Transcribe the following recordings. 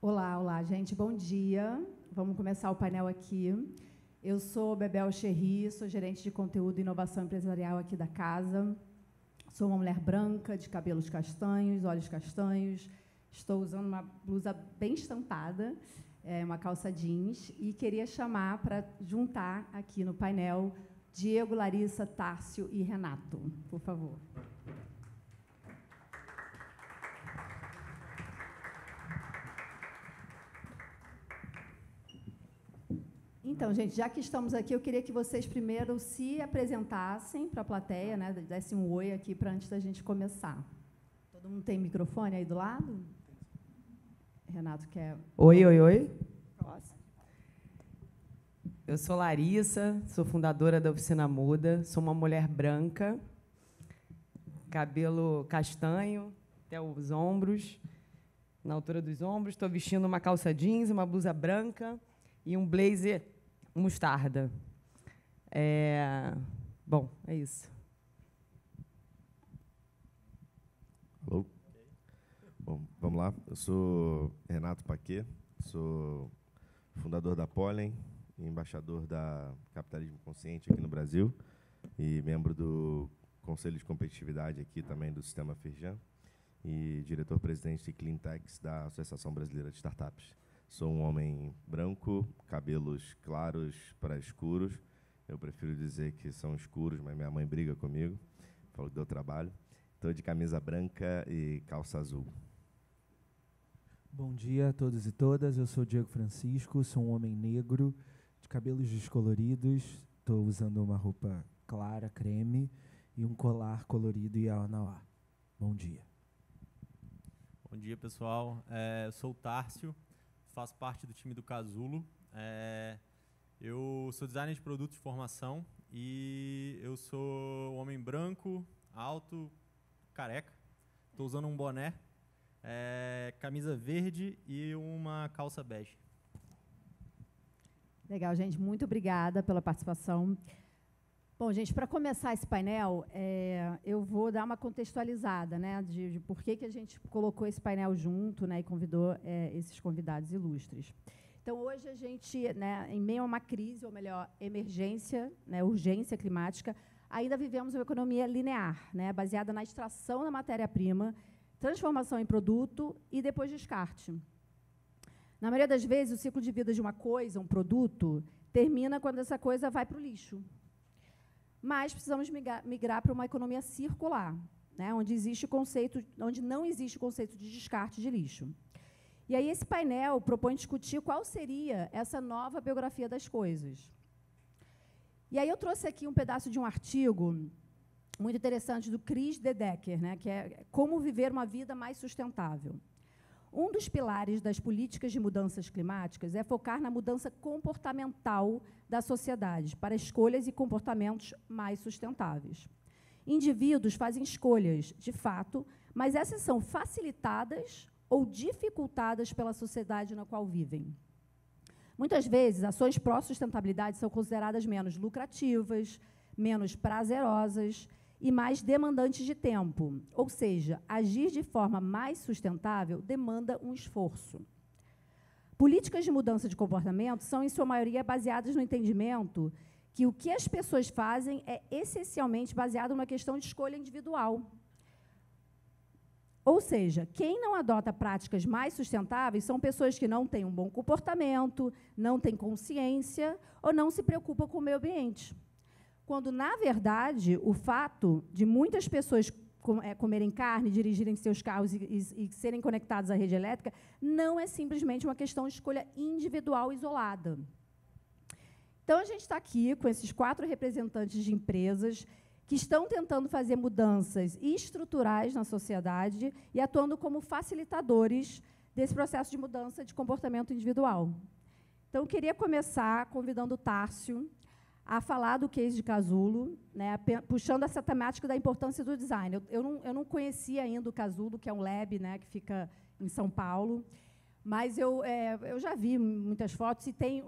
Olá, olá, gente. Bom dia. Vamos começar o painel aqui. Eu sou Bebel Cherry, sou gerente de conteúdo e inovação empresarial aqui da casa. Sou uma mulher branca, de cabelos castanhos, olhos castanhos. Estou usando uma blusa bem estampada, uma calça jeans, e queria chamar para juntar aqui no painel Diego, Larissa, Tárcio e Renato. Por favor. Então, gente, já que estamos aqui, eu queria que vocês primeiro se apresentassem para a plateia, né, dessem um oi aqui para antes da gente começar. Todo mundo tem microfone aí do lado? Renato quer... Oi, oi, oi. Posso? Eu sou Larissa, sou fundadora da Oficina Muda, sou uma mulher branca, cabelo castanho até os ombros, na altura dos ombros, estou vestindo uma calça jeans, uma blusa branca e um blazer mostarda. Bom, é isso. Alô? Bom, vamos lá. Eu sou Renato Paquet, sou fundador da Pollen, embaixador da Capitalismo Consciente aqui no Brasil e membro do Conselho de Competitividade aqui também do Sistema Firjan e diretor-presidente de Cleantechs da Associação Brasileira de Startups. Sou um homem branco, cabelos claros para escuros. Eu prefiro dizer que são escuros, mas minha mãe briga comigo. Falou que deu trabalho. Estou de camisa branca e calça azul. Bom dia a todos e todas. Eu sou Diego Francisco, sou um homem negro, de cabelos descoloridos. Estou usando uma roupa clara, creme, e um colar colorido e Iauanauá. Bom dia. Bom dia, pessoal. Eu sou o Tárcio. Faço parte do time do Casulo. Eu sou designer de produtos de formação e eu sou um homem branco, alto, careca. Estou usando um boné, camisa verde e uma calça bege. Legal, gente. Muito obrigada pela participação. Bom, gente, para começar esse painel, eu vou dar uma contextualizada, né, de por que a gente colocou esse painel junto, né, e convidou esses convidados ilustres. Então, hoje a gente, né, em meio a uma crise, ou melhor, emergência, né, urgência climática, ainda vivemos uma economia linear, né, baseada na extração da matéria-prima, transformação em produto e depois descarte. Na maioria das vezes, o ciclo de vida de uma coisa, um produto, termina quando essa coisa vai para o lixo. Mas precisamos migrar para uma economia circular, né, onde não existe o conceito de descarte de lixo. E aí esse painel propõe discutir qual seria essa nova biografia das coisas. E aí eu trouxe aqui um pedaço de um artigo muito interessante do Chris De Decker, né, que é Como Viver uma Vida Mais Sustentável. Um dos pilares das políticas de mudanças climáticas é focar na mudança comportamental da sociedade para escolhas e comportamentos mais sustentáveis. Indivíduos fazem escolhas, de fato, mas essas são facilitadas ou dificultadas pela sociedade na qual vivem. Muitas vezes, ações pró-sustentabilidade são consideradas menos lucrativas, menos prazerosas e mais demandantes de tempo, ou seja, agir de forma mais sustentável demanda um esforço. Políticas de mudança de comportamento são, em sua maioria, baseadas no entendimento que o que as pessoas fazem é essencialmente baseado numa questão de escolha individual. Ou seja, quem não adota práticas mais sustentáveis são pessoas que não têm um bom comportamento, não têm consciência ou não se preocupam com o meio ambiente. Quando, na verdade, o fato de muitas pessoas comerem carne, dirigirem seus carros e serem conectados à rede elétrica não é simplesmente uma questão de escolha individual isolada. Então, a gente está aqui com esses 4 representantes de empresas que estão tentando fazer mudanças estruturais na sociedade e atuando como facilitadores desse processo de mudança de comportamento individual. Então, eu queria começar convidando o Tárcio a falar do case de Casulo, né, puxando essa temática da importância do design. Eu não conhecia ainda o Casulo, que é um lab, né, que fica em São Paulo, mas eu já vi muitas fotos e tem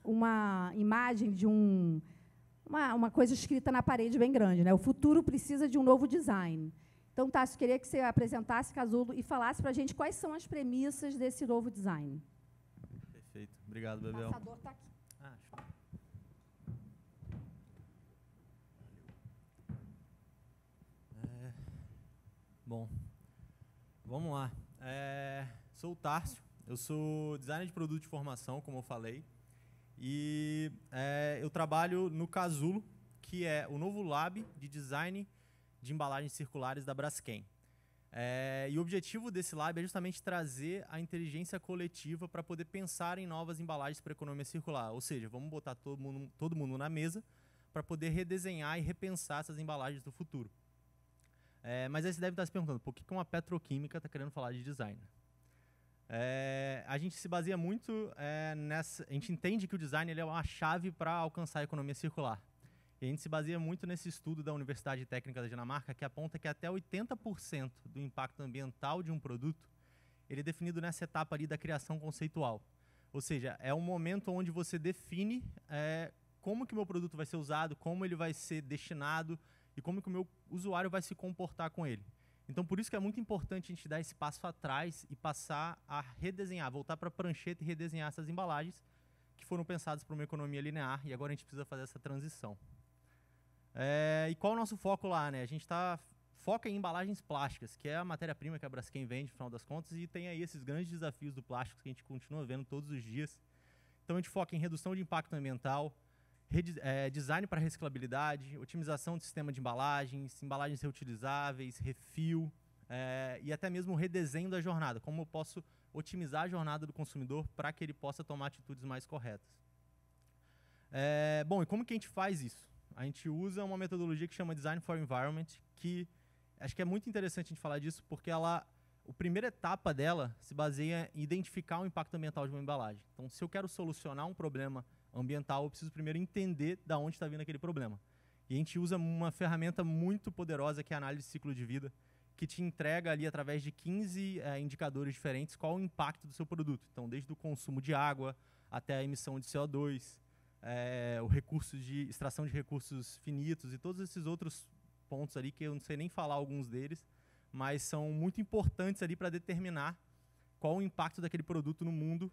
uma imagem de uma coisa escrita na parede bem grande, né, o futuro precisa de um novo design. Então, Tássio, queria que você apresentasse Casulo e falasse para a gente quais são as premissas desse novo design. Perfeito. Obrigado, Bebel. O passador está aqui. Show. Bom, vamos lá. Sou o Tárcio, eu sou designer de produto de formação, como eu falei, e eu trabalho no Casulo, que é o novo lab de design de embalagens circulares da Braskem. E o objetivo desse lab é justamente trazer a inteligência coletiva para poder pensar em novas embalagens para a economia circular. Ou seja, vamos botar todo mundo na mesa para poder redesenhar e repensar essas embalagens do futuro. Mas aí você deve estar se perguntando, por que uma petroquímica está querendo falar de design? A gente se baseia muito nessa... A gente entende que o design ele é uma chave para alcançar a economia circular. E a gente se baseia muito nesse estudo da Universidade Técnica da Dinamarca, que aponta que até 80% do impacto ambiental de um produto ele é definido nessa etapa ali da criação conceitual. Ou seja, é um momento onde você define como que o meu produto vai ser usado, como ele vai ser destinado e como que o meu usuário vai se comportar com ele. Então, por isso que é muito importante a gente dar esse passo atrás e passar a redesenhar, voltar para a prancheta e redesenhar essas embalagens que foram pensadas para uma economia linear e agora a gente precisa fazer essa transição. E qual é o nosso foco lá, né? A gente foca em embalagens plásticas, que é a matéria-prima que a Braskem vende, no final das contas, e tem aí esses grandes desafios do plástico que a gente continua vendo todos os dias. Então, a gente foca em redução de impacto ambiental, design para reciclabilidade, otimização do sistema de embalagens reutilizáveis, refil, e até mesmo o redesenho da jornada, como eu posso otimizar a jornada do consumidor para que ele possa tomar atitudes mais corretas. Bom, e como que a gente faz isso? A gente usa uma metodologia que chama Design for Environment, que acho que é muito interessante a gente falar disso, porque a primeira etapa dela se baseia em identificar o impacto ambiental de uma embalagem. Então, se eu quero solucionar um problema ambiental, eu preciso primeiro entender de onde está vindo aquele problema. E a gente usa uma ferramenta muito poderosa, que é a análise de ciclo de vida, que te entrega ali, através de 15 indicadores diferentes, qual o impacto do seu produto. Então, desde o consumo de água até a emissão de CO2, o recurso de extração de recursos finitos e todos esses outros pontos ali que eu não sei nem falar alguns deles, mas são muito importantes ali para determinar qual o impacto daquele produto no mundo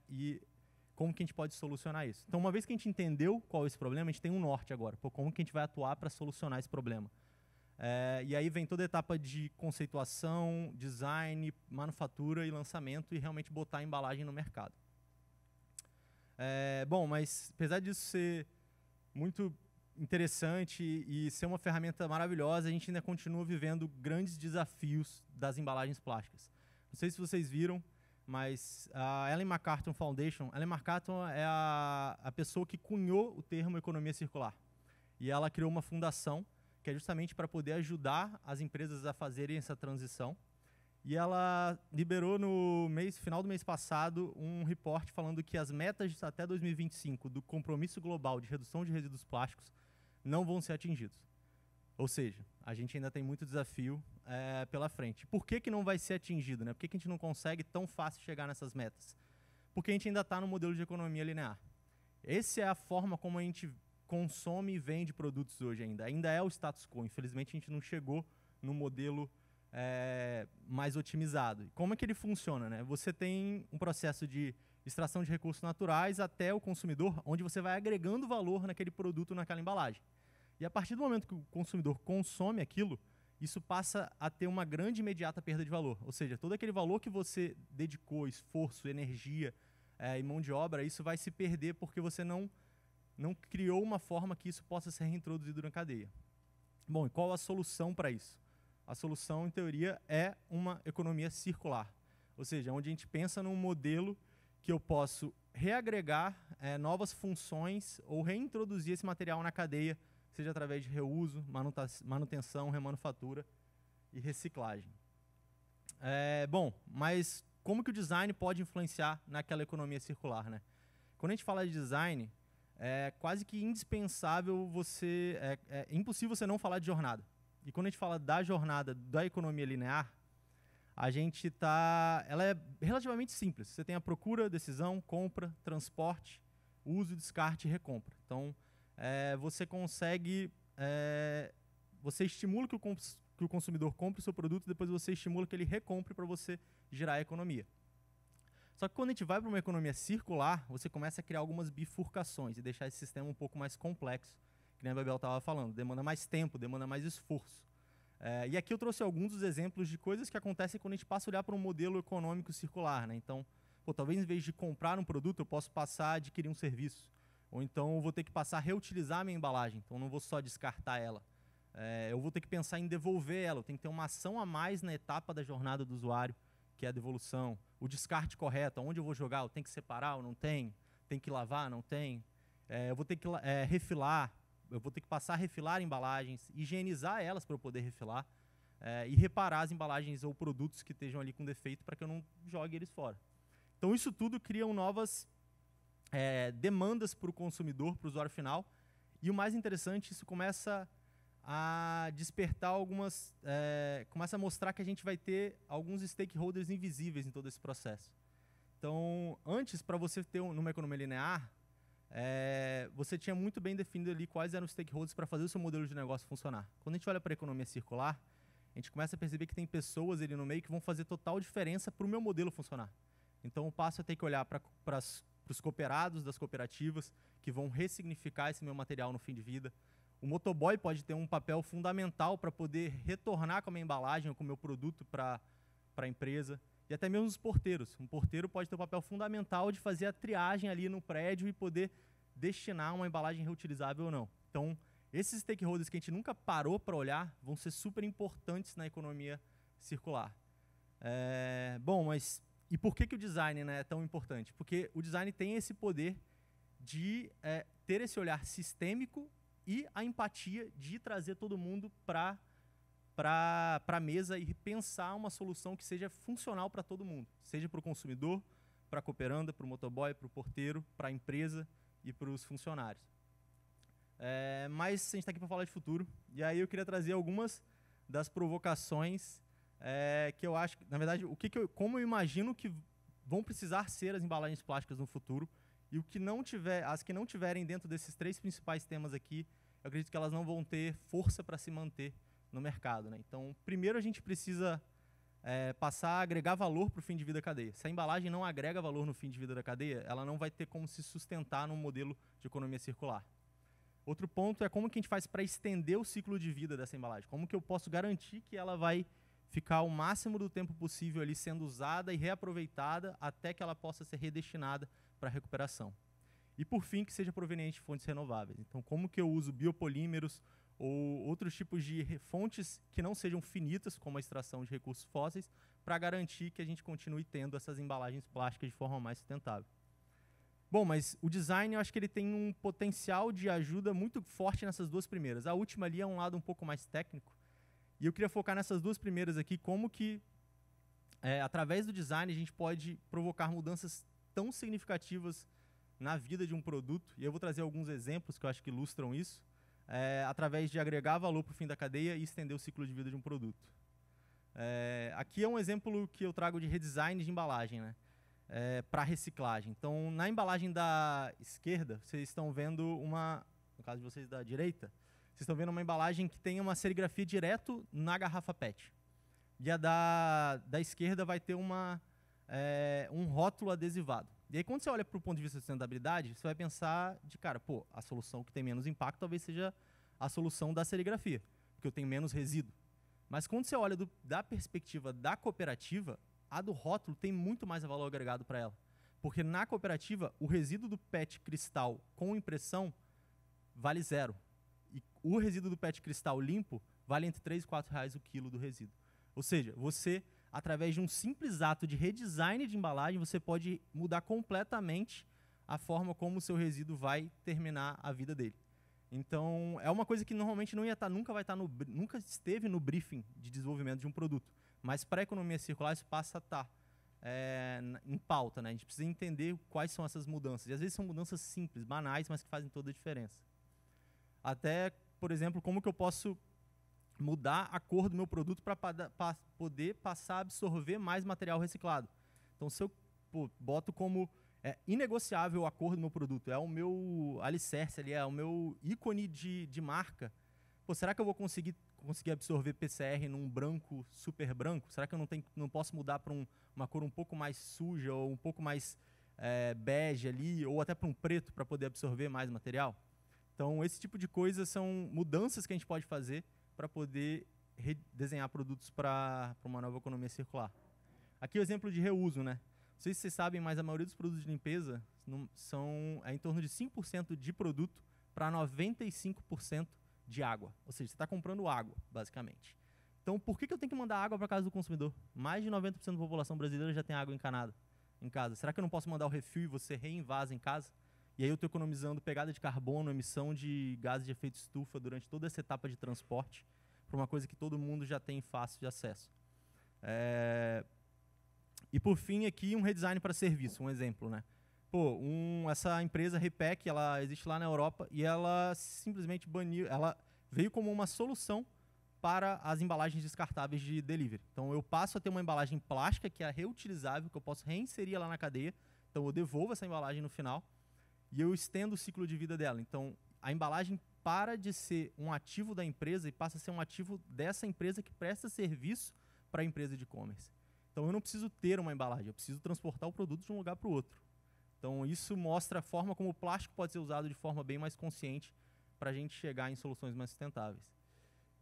e como que a gente pode solucionar isso. Então, uma vez que a gente entendeu qual é esse problema, a gente tem um norte agora. Como que a gente vai atuar para solucionar esse problema? E aí vem toda a etapa de conceituação, design, manufatura e lançamento e realmente botar a embalagem no mercado. Bom, mas apesar disso ser muito interessante e ser uma ferramenta maravilhosa, a gente ainda continua vivendo grandes desafios das embalagens plásticas. Não sei se vocês viram, mas a Ellen MacArthur Foundation, Ellen MacArthur é a pessoa que cunhou o termo economia circular. E ela criou uma fundação que é justamente para poder ajudar as empresas a fazerem essa transição. E ela liberou no final do mês passado um report falando que as metas até 2025 do compromisso global de redução de resíduos plásticos não vão ser atingidos. Ou seja, a gente ainda tem muito desafio pela frente. Por que não vai ser atingido? Né? Por que a gente não consegue tão fácil chegar nessas metas? Porque a gente ainda está no modelo de economia linear. Essa é a forma como a gente consome e vende produtos hoje ainda. Ainda é o status quo. Infelizmente, a gente não chegou no modelo mais otimizado. Como é que ele funciona? Né? Você tem um processo de extração de recursos naturais até o consumidor, onde você vai agregando valor naquele produto, naquela embalagem. E a partir do momento que o consumidor consome aquilo, isso passa a ter uma grande e imediata perda de valor. Ou seja, todo aquele valor que você dedicou, esforço, energia e mão de obra, isso vai se perder porque você não criou uma forma que isso possa ser reintroduzido na cadeia. Bom, e qual a solução para isso? A solução, em teoria, é uma economia circular. Ou seja, onde a gente pensa num modelo que eu posso reagregar novas funções ou reintroduzir esse material na cadeia, seja através de reuso, manutenção, remanufatura e reciclagem. Bom, mas como que o design pode influenciar naquela economia circular? Né? Quando a gente fala de design, é quase que indispensável é impossível você não falar de jornada. E quando a gente fala da jornada da economia linear, ela é relativamente simples. Você tem a procura, decisão, compra, transporte, uso, descarte e recompra. Então, você estimula que o que o consumidor compre o seu produto e depois você estimula que ele recompre para você gerar a economia. Só que quando a gente vai para uma economia circular, você começa a criar algumas bifurcações e deixar esse sistema um pouco mais complexo, que nem a Bebel estava falando. Demanda mais tempo, demanda mais esforço. E aqui eu trouxe alguns dos exemplos de coisas que acontecem quando a gente passa a olhar para um modelo econômico circular, né? Então, talvez em vez de comprar um produto, eu posso passar a adquirir um serviço. Ou então eu vou ter que passar a reutilizar a minha embalagem, então não vou só descartar ela. Eu vou ter que pensar em devolver ela, eu tenho que ter uma ação a mais na etapa da jornada do usuário, que é a devolução. O descarte correto, onde eu vou jogar, eu tenho que separar ou não tenho? Tem que lavar, não tem? Eu vou ter que refilar, eu vou ter que passar a refilar embalagens, higienizar elas para eu poder refilar, e reparar as embalagens ou produtos que estejam ali com defeito para que eu não jogue eles fora. Então isso tudo cria novas demandas para o consumidor, para o usuário final, e o mais interessante, isso começa a despertar começa a mostrar que a gente vai ter alguns stakeholders invisíveis em todo esse processo. Então, antes, para você ter numa economia linear, você tinha muito bem definido ali quais eram os stakeholders para fazer o seu modelo de negócio funcionar. Quando a gente olha para a economia circular, a gente começa a perceber que tem pessoas ali no meio que vão fazer total diferença para o meu modelo funcionar. Então, eu passo a ter que olhar para os cooperados das cooperativas, que vão ressignificar esse meu material no fim de vida. O motoboy pode ter um papel fundamental para poder retornar com a minha embalagem ou com o meu produto para a empresa. E até mesmo os porteiros. Um porteiro pode ter um papel fundamental de fazer a triagem ali no prédio e poder destinar uma embalagem reutilizável ou não. Então, esses stakeholders que a gente nunca parou para olhar vão ser super importantes na economia circular. Bom, mas e por que o design, né, é tão importante? Porque o design tem esse poder de ter esse olhar sistêmico e a empatia de trazer todo mundo para a mesa e pensar uma solução que seja funcional para todo mundo, seja para o consumidor, para a cooperanda, para o motoboy, para o porteiro, para a empresa e para os funcionários. Mas a gente está aqui para falar de futuro, e aí eu queria trazer algumas das provocações que eu acho, na verdade, como eu imagino que vão precisar ser as embalagens plásticas no futuro, e as que não tiverem dentro desses 3 principais temas aqui, eu acredito que elas não vão ter força para se manter no mercado, né? Então, primeiro a gente precisa passar a agregar valor para o fim de vida da cadeia. Se a embalagem não agrega valor no fim de vida da cadeia, ela não vai ter como se sustentar num modelo de economia circular. Outro ponto é como que a gente faz para estender o ciclo de vida dessa embalagem. Como que eu posso garantir que ela vai ficar o máximo do tempo possível ali sendo usada e reaproveitada até que ela possa ser redestinada para recuperação. E, por fim, que seja proveniente de fontes renováveis. Então, como que eu uso biopolímeros ou outros tipos de fontes que não sejam finitas, como a extração de recursos fósseis, para garantir que a gente continue tendo essas embalagens plásticas de forma mais sustentável. Bom, mas o design, eu acho que ele tem um potencial de ajuda muito forte nessas 2 primeiras. A última ali é um lado um pouco mais técnico. E eu queria focar nessas 2 primeiras aqui, como que, através do design, a gente pode provocar mudanças tão significativas na vida de um produto. E eu vou trazer alguns exemplos que eu acho que ilustram isso, através de agregar valor para o fim da cadeia e estender o ciclo de vida de um produto. Aqui é um exemplo que eu trago de redesign de embalagem, né? Para reciclagem. Então, na embalagem da esquerda, vocês estão vendo no caso de vocês da direita, vocês estão vendo uma embalagem que tem uma serigrafia direto na garrafa PET. E a da esquerda vai ter um rótulo adesivado. E aí, quando você olha para o ponto de vista de sustentabilidade, você vai pensar de cara, a solução que tem menos impacto talvez seja a solução da serigrafia, porque eu tenho menos resíduo. Mas quando você olha da perspectiva da cooperativa, a do rótulo tem muito mais valor agregado para ela. Porque na cooperativa, o resíduo do PET cristal com impressão vale 0. E o resíduo do PET cristal limpo vale entre R$ 3 e R$ 4 o quilo do resíduo. Ou seja, você, através de um simples ato de redesign de embalagem, você pode mudar completamente a forma como o seu resíduo vai terminar a vida dele. Então, é uma coisa que normalmente nunca esteve no briefing de desenvolvimento de um produto. Mas para a economia circular isso passa a estar em pauta, né? A gente precisa entender quais são essas mudanças. E às vezes são mudanças simples, banais, mas que fazem toda a diferença. Até, por exemplo, como que eu posso mudar a cor do meu produto para poder passar a absorver mais material reciclado. Então, se eu boto como inegociável a cor do meu produto, é o meu alicerce ali, é o meu ícone de marca, será que eu vou conseguir conseguir absorver PCR num branco super branco? Será que eu não posso mudar para uma cor um pouco mais suja ou um pouco mais bege ali, ou até para um preto para poder absorver mais material? Então, esse tipo de coisa são mudanças que a gente pode fazer para poder redesenhar produtos para uma nova economia circular. Aqui é o exemplo de reuso, né? Não sei se vocês sabem, mas a maioria dos produtos de limpeza são em torno de 5% de produto para 95% de água. Ou seja, você está comprando água, basicamente. Então, por que eu tenho que mandar água para casa do consumidor? Mais de 90% da população brasileira já tem água encanada em casa. Será que eu não posso mandar o refil e você reinvasa em casa? E aí eu estou economizando pegada de carbono, emissão de gases de efeito estufa durante toda essa etapa de transporte para uma coisa que todo mundo já tem fácil de acesso. E por fim aqui um redesign para serviço, um exemplo, né? Pô, essa empresa Repack, ela existe lá na Europa e ela simplesmente baniu, ela veio como uma solução para as embalagens descartáveis de delivery. Então eu passo a ter uma embalagem plástica que é reutilizável, que eu posso reinserir lá na cadeia. Então eu devolvo essa embalagem no final e eu estendo o ciclo de vida dela. Então a embalagem para de ser um ativo da empresa e passa a ser um ativo dessa empresa que presta serviço para a empresa de e-commerce. Então eu não preciso ter uma embalagem, eu preciso transportar o produto de um lugar para o outro. Então isso mostra a forma como o plástico pode ser usado de forma bem mais consciente para a gente chegar em soluções mais sustentáveis.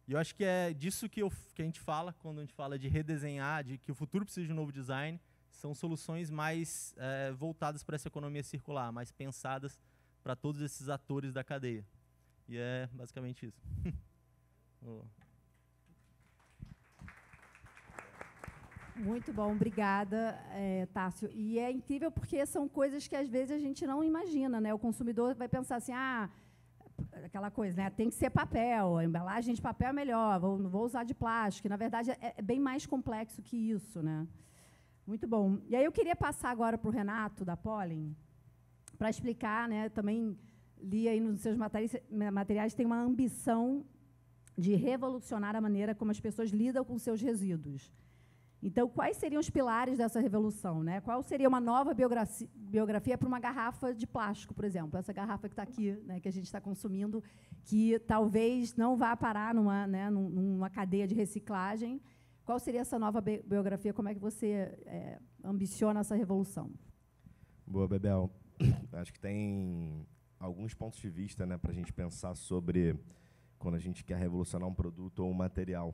E eu acho que é disso que a gente fala quando a gente fala de redesenhar, de que o futuro precisa de um novo design, são soluções mais voltadas para essa economia circular, mais pensadas para todos esses atores da cadeia. E é basicamente isso. Muito bom, obrigada, Tássio. E é incrível porque são coisas que às vezes a gente não imagina, né? O consumidor vai pensar assim, aquela coisa, né? Tem que ser papel, a embalagem de papel é melhor, não vou usar de plástico. Na verdade, é bem mais complexo que isso, né? Muito bom. E aí eu queria passar agora para o Renato, da Pollen, para explicar, né? Também li aí nos seus materiais, tem uma ambição de revolucionar a maneira como as pessoas lidam com seus resíduos. Então, quais seriam os pilares dessa revolução, né? Qual seria uma nova biografia para uma garrafa de plástico, por exemplo? Essa garrafa que está aqui, né, que a gente está consumindo, que talvez não vá parar numa cadeia de reciclagem. Qual seria essa nova biografia? Como é que você ambiciona essa revolução? Boa, Bebel. Acho que tem alguns pontos de vista, né, para a gente pensar sobre quando a gente quer revolucionar um produto ou um material.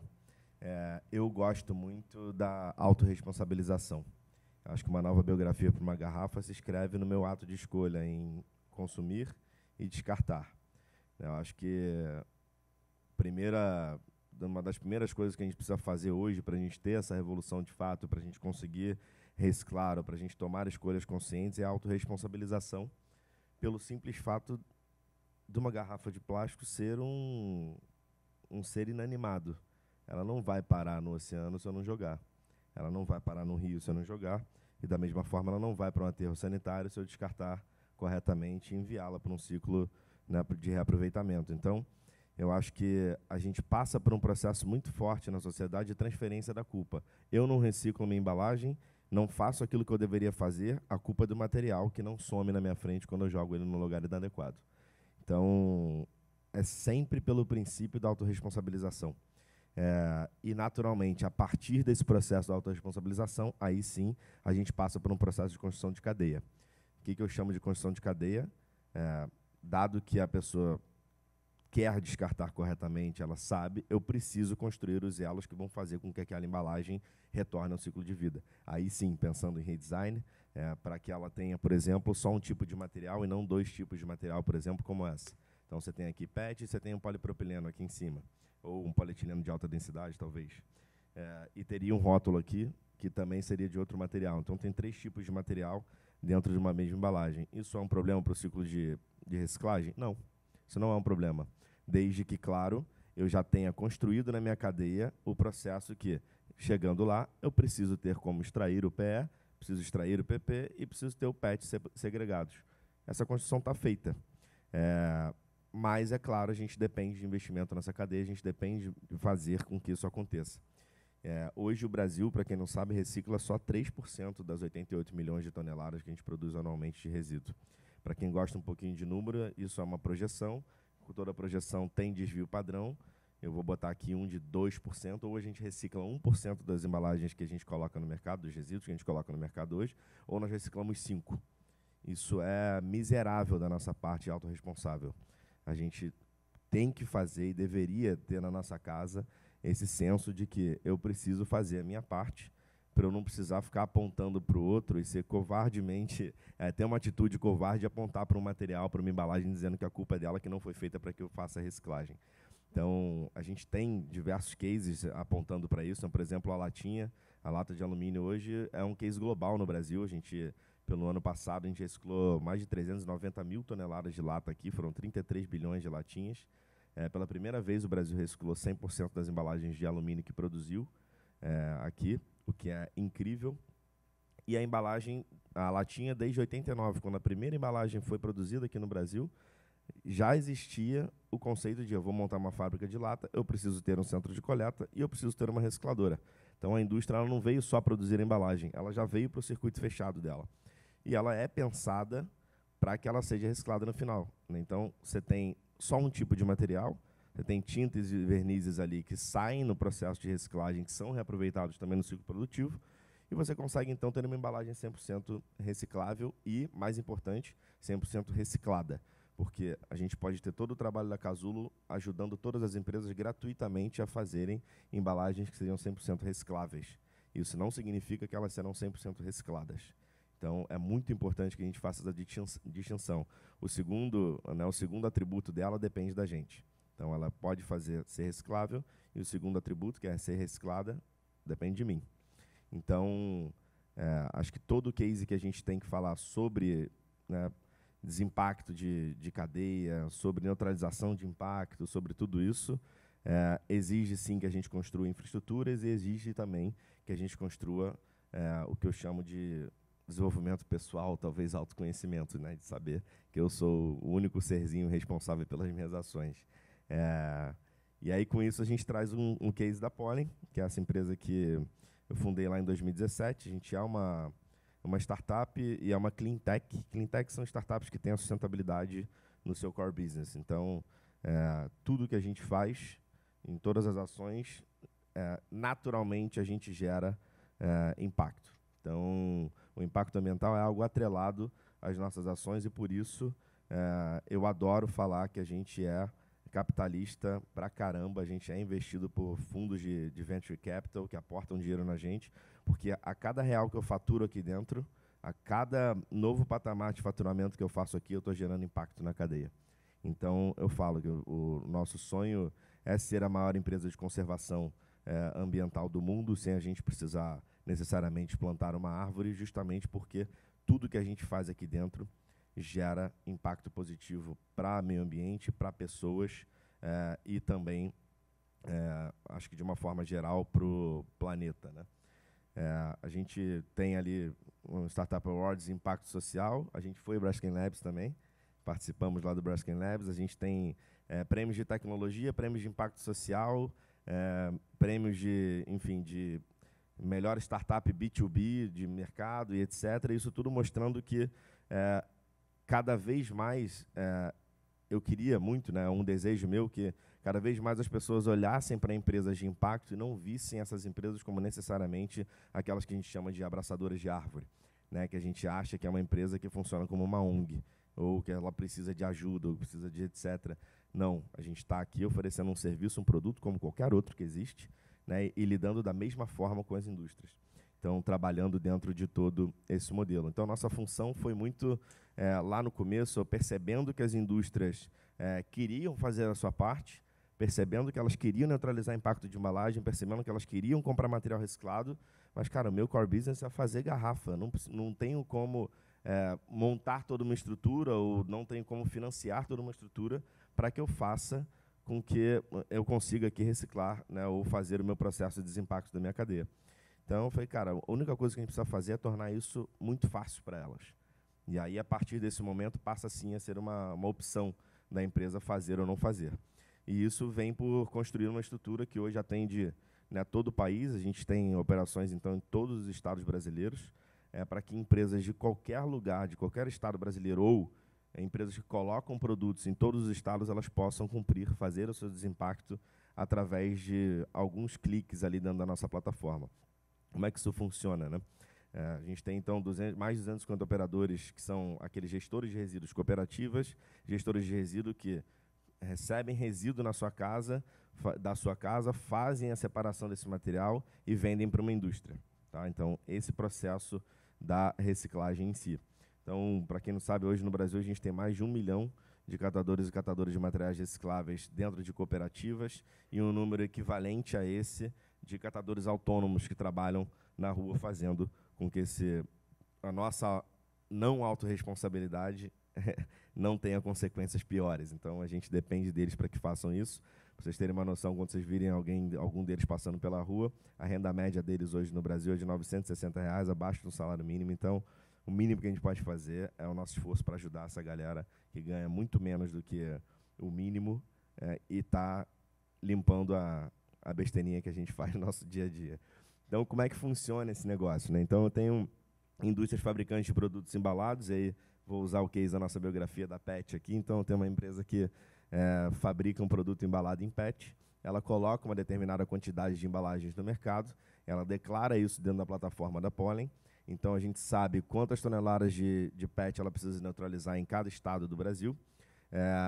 Eu gosto muito da autorresponsabilização. Acho que uma nova biografia para uma garrafa se escreve no meu ato de escolha em consumir e descartar. Eu acho que uma das primeiras coisas que a gente precisa fazer hoje para a gente ter essa revolução de fato, para a gente conseguir reciclar ou para a gente tomar escolhas conscientes é a autorresponsabilização, pelo simples fato de uma garrafa de plástico ser um ser inanimado. Ela não vai parar no oceano se eu não jogar. Ela não vai parar no rio se eu não jogar. E, da mesma forma, ela não vai para um aterro sanitário se eu descartar corretamente e enviá-la para um ciclo, né, de reaproveitamento. Então, eu acho que a gente passa por um processo muito forte na sociedade de transferência da culpa. Eu não reciclo minha embalagem, não faço aquilo que eu deveria fazer, a culpa é do material que não some na minha frente quando eu jogo ele no lugar inadequado. Então, é sempre pelo princípio da autorresponsabilização. E, naturalmente, a partir desse processo da autorresponsabilização, aí sim, a gente passa por um processo de construção de cadeia. O que eu chamo de construção de cadeia? Dado que a pessoa quer descartar corretamente, ela sabe, eu preciso construir os elos que vão fazer com que aquela embalagem retorne ao ciclo de vida. Aí sim, pensando em redesign, para que ela tenha, por exemplo, só um tipo de material e não dois tipos de material, por exemplo, como essa. Então, você tem aqui PET e você tem um polipropileno aqui em cima. Ou um polietileno de alta densidade, talvez. E teria um rótulo aqui, que também seria de outro material. Então, tem 3 tipos de material dentro de uma mesma embalagem. Isso é um problema para o ciclo de reciclagem? Não, isso não é um problema. Desde que, claro, eu já tenha construído na minha cadeia o processo que, chegando lá, eu preciso ter como extrair o PE, preciso extrair o PP e preciso ter o PET segregados. Essa construção está feita. Mas, é claro, a gente depende de investimento nessa cadeia, a gente depende de fazer com que isso aconteça. Hoje, o Brasil, para quem não sabe, recicla só 3% das 88 milhões de toneladas que a gente produz anualmente de resíduo. Para quem gosta um pouquinho de número, isso é uma projeção, toda projeção tem desvio padrão, eu vou botar aqui um de 2%, ou a gente recicla 1% das embalagens que a gente coloca no mercado, dos resíduos que a gente coloca no mercado hoje, ou nós reciclamos 5%. Isso é miserável da nossa parte autorresponsável. A gente tem que fazer e deveria ter na nossa casa esse senso de que eu preciso fazer a minha parte para eu não precisar ficar apontando para o outro e ser covardemente, ter uma atitude covarde e apontar para um material, para uma embalagem, dizendo que a culpa é dela, que não foi feita para que eu faça a reciclagem. Então, a gente tem diversos cases apontando para isso. Então, por exemplo, a lata de alumínio hoje é um case global no Brasil. A gente, pelo ano passado, a gente reciclou mais de 390 mil toneladas de lata aqui, foram 33 bilhões de latinhas. Pela primeira vez, o Brasil reciclou 100% das embalagens de alumínio que produziu aqui, o que é incrível. E a embalagem, a latinha, desde 89, quando a primeira embalagem foi produzida aqui no Brasil, já existia o conceito de eu vou montar uma fábrica de lata, eu preciso ter um centro de coleta e eu preciso ter uma recicladora. Então, a indústria ela não veio só produzir a embalagem, ela já veio para o circuito fechado dela. E ela é pensada para que ela seja reciclada no final, né? Então, você tem só um tipo de material, você tem tintas e vernizes ali que saem no processo de reciclagem, que são reaproveitados também no ciclo produtivo, e você consegue, então, ter uma embalagem 100% reciclável e, mais importante, 100% reciclada. Porque a gente pode ter todo o trabalho da Casulo ajudando todas as empresas gratuitamente a fazerem embalagens que sejam 100% recicláveis. Isso não significa que elas serão 100% recicladas. Então, é muito importante que a gente faça essa distinção. O segundo atributo dela depende da gente. Então, ela pode ser reciclável, e o segundo atributo, que é ser reciclada, depende de mim. Então, acho que todo o case que a gente tem que falar sobre, né, desimpacto de cadeia, sobre neutralização de impacto, sobre tudo isso, exige sim que a gente construa infraestruturas e exige também que a gente construa o que eu chamo de desenvolvimento pessoal, talvez autoconhecimento, né, de saber que eu sou o único serzinho responsável pelas minhas ações. E aí, com isso, a gente traz um case da Pollen, que é essa empresa que eu fundei lá em 2017. A gente é uma startup e é uma clean tech. Clean tech são startups que têm a sustentabilidade no seu core business. Então, tudo que a gente faz, em todas as ações, naturalmente a gente gera impacto. Então, o impacto ambiental é algo atrelado às nossas ações e, por isso, eu adoro falar que a gente é capitalista pra caramba, a gente é investido por fundos de venture capital que aportam dinheiro na gente, porque a cada real que eu faturo aqui dentro, a cada novo patamar de faturamento que eu faço aqui, eu estou gerando impacto na cadeia. Então, eu falo que o nosso sonho é ser a maior empresa de conservação ambiental do mundo, sem a gente precisar necessariamente plantar uma árvore, justamente porque tudo que a gente faz aqui dentro gera impacto positivo para o meio ambiente, para pessoas e também, acho que de uma forma geral, para o planeta, né? A gente tem ali um Startup Awards Impacto Social, a gente foi Braskem Labs também, participamos lá do Braskem Labs, a gente tem prêmios de tecnologia, prêmios de impacto social, prêmios de, enfim, de melhor startup B2B, de mercado e etc. Isso tudo mostrando que cada vez mais eu queria muito, né, um desejo meu, que cada vez mais as pessoas olhassem para empresas de impacto e não vissem essas empresas como necessariamente aquelas que a gente chama de abraçadoras de árvore, né, que a gente acha que é uma empresa que funciona como uma ONG, ou que ela precisa de ajuda, ou precisa de etc. Não, a gente está aqui oferecendo um serviço, um produto como qualquer outro que existe, né, e lidando da mesma forma com as indústrias. Então, trabalhando dentro de todo esse modelo. Então, nossa função foi muito, lá no começo, percebendo que as indústrias queriam fazer a sua parte, percebendo que elas queriam neutralizar o impacto de embalagem, percebendo que elas queriam comprar material reciclado, mas, cara, o meu core business é fazer garrafa. Não tenho como montar toda uma estrutura ou não tenho como financiar toda uma estrutura para que eu faça com que eu consiga aqui reciclar, né, ou fazer o meu processo de desimpacto da minha cadeia. Então, eu falei, cara, a única coisa que a gente precisa fazer é tornar isso muito fácil para elas. E aí, a partir desse momento, passa, sim, a ser uma opção da empresa fazer ou não fazer. E isso vem por construir uma estrutura que hoje atende, né, todo o país. A gente tem operações, então, em todos os estados brasileiros, para que empresas de qualquer lugar, de qualquer estado brasileiro ou empresas que colocam produtos em todos os estados, elas possam fazer o seu desimpacto através de alguns cliques ali dentro da nossa plataforma. Como é que isso funciona, né? A gente tem, então, mais de 250 operadores, que são aqueles gestores de resíduos, cooperativas, gestores de resíduo que recebem resíduo na sua casa, da sua casa, fazem a separação desse material e vendem para uma indústria. Tá? Então, esse processo da reciclagem em si. Então, para quem não sabe, hoje no Brasil a gente tem mais de 1 milhão de catadores e catadoras de materiais recicláveis dentro de cooperativas e um número equivalente a esse de catadores autônomos que trabalham na rua, fazendo com que a nossa não autorresponsabilidade não tenha consequências piores. Então, a gente depende deles para que façam isso. Para vocês terem uma noção, quando vocês virem algum deles passando pela rua, a renda média deles hoje no Brasil é de R$ 960, abaixo do salário mínimo. Então, o mínimo que a gente pode fazer é o nosso esforço para ajudar essa galera que ganha muito menos do que o mínimo e está limpando a besteirinha que a gente faz no nosso dia a dia. Então, como é que funciona esse negócio, né? Então, eu tenho indústrias fabricantes de produtos embalados, e aí vou usar o case da nossa biografia da PET aqui. Então, eu tenho uma empresa que fabrica um produto embalado em PET, ela coloca uma determinada quantidade de embalagens no mercado, ela declara isso dentro da plataforma da Pollen. Então, a gente sabe quantas toneladas de PET ela precisa neutralizar em cada estado do Brasil.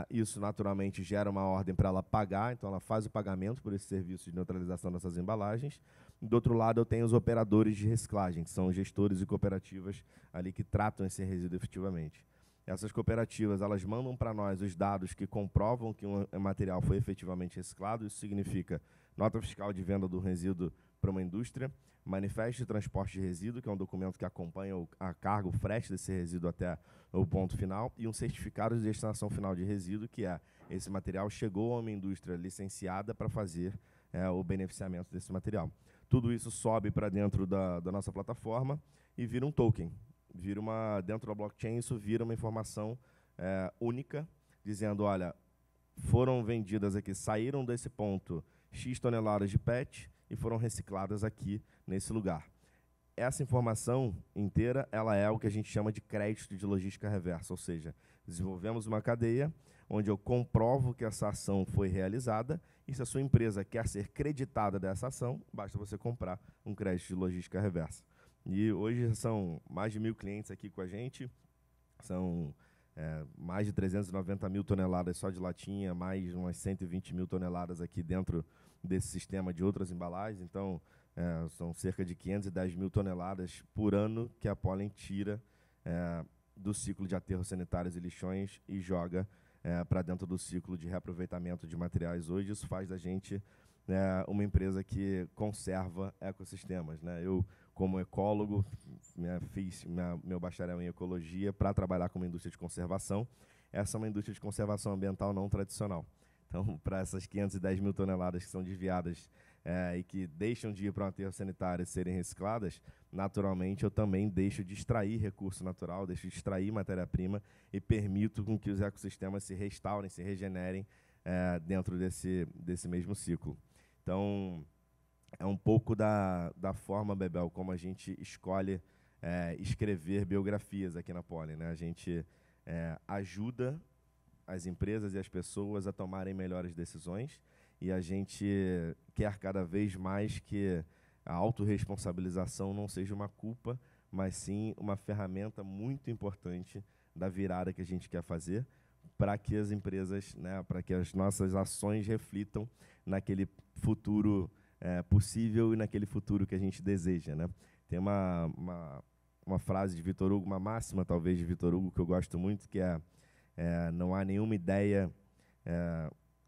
Isso, naturalmente, gera uma ordem para ela pagar, então ela faz o pagamento por esse serviço de neutralização dessas embalagens. Do outro lado, eu tenho os operadores de reciclagem, que são gestores e cooperativas ali que tratam esse resíduo efetivamente. Essas cooperativas, elas mandam para nós os dados que comprovam que um material foi efetivamente reciclado. Isso significa nota fiscal de venda do resíduo para uma indústria, manifesto de transporte de resíduo, que é um documento que acompanha a carga, o frete desse resíduo até o ponto final, e um certificado de destinação final de resíduo, que é esse material chegou a uma indústria licenciada para fazer o beneficiamento desse material. Tudo isso sobe para dentro da nossa plataforma e vira um token. Dentro da blockchain, isso vira uma informação única, dizendo, olha, foram vendidas aqui, saíram desse ponto X toneladas de PET e foram recicladas aqui nesse lugar. Essa informação inteira, ela é o que a gente chama de crédito de logística reversa, ou seja, desenvolvemos uma cadeia onde eu comprovo que essa ação foi realizada, e se a sua empresa quer ser creditada dessa ação, basta você comprar um crédito de logística reversa. E hoje são mais de 1.000 clientes aqui com a gente, são mais de 390 mil toneladas só de latinha, mais umas 120 mil toneladas aqui dentro desse sistema de outras embalagens. Então, são cerca de 510 mil toneladas por ano que a Pollen tira do ciclo de aterros sanitários e lixões e joga para dentro do ciclo de reaproveitamento de materiais. Hoje, isso faz da gente uma empresa que conserva ecossistemas, né? Eu, como ecólogo, fiz meu bacharel em ecologia para trabalhar com uma indústria de conservação. Essa é uma indústria de conservação ambiental não tradicional. Então, para essas 510 mil toneladas que são desviadas e que deixam de ir para um aterro sanitário e serem recicladas, naturalmente eu também deixo de extrair recurso natural, deixo de extrair matéria-prima e permito com que os ecossistemas se restaurem, se regenerem dentro desse mesmo ciclo. Então, é um pouco da forma, Bebel, como a gente escolhe escrever biografias aqui na Pollen, né? A gente ajuda as empresas e as pessoas a tomarem melhores decisões, e a gente quer cada vez mais que a autorresponsabilização não seja uma culpa, mas sim uma ferramenta muito importante da virada que a gente quer fazer para que as empresas, né, para que as nossas ações reflitam naquele futuro possível e naquele futuro que a gente deseja, né? Tem uma frase de Victor Hugo, uma máxima talvez de Victor Hugo que eu gosto muito, que não há nenhuma ideia,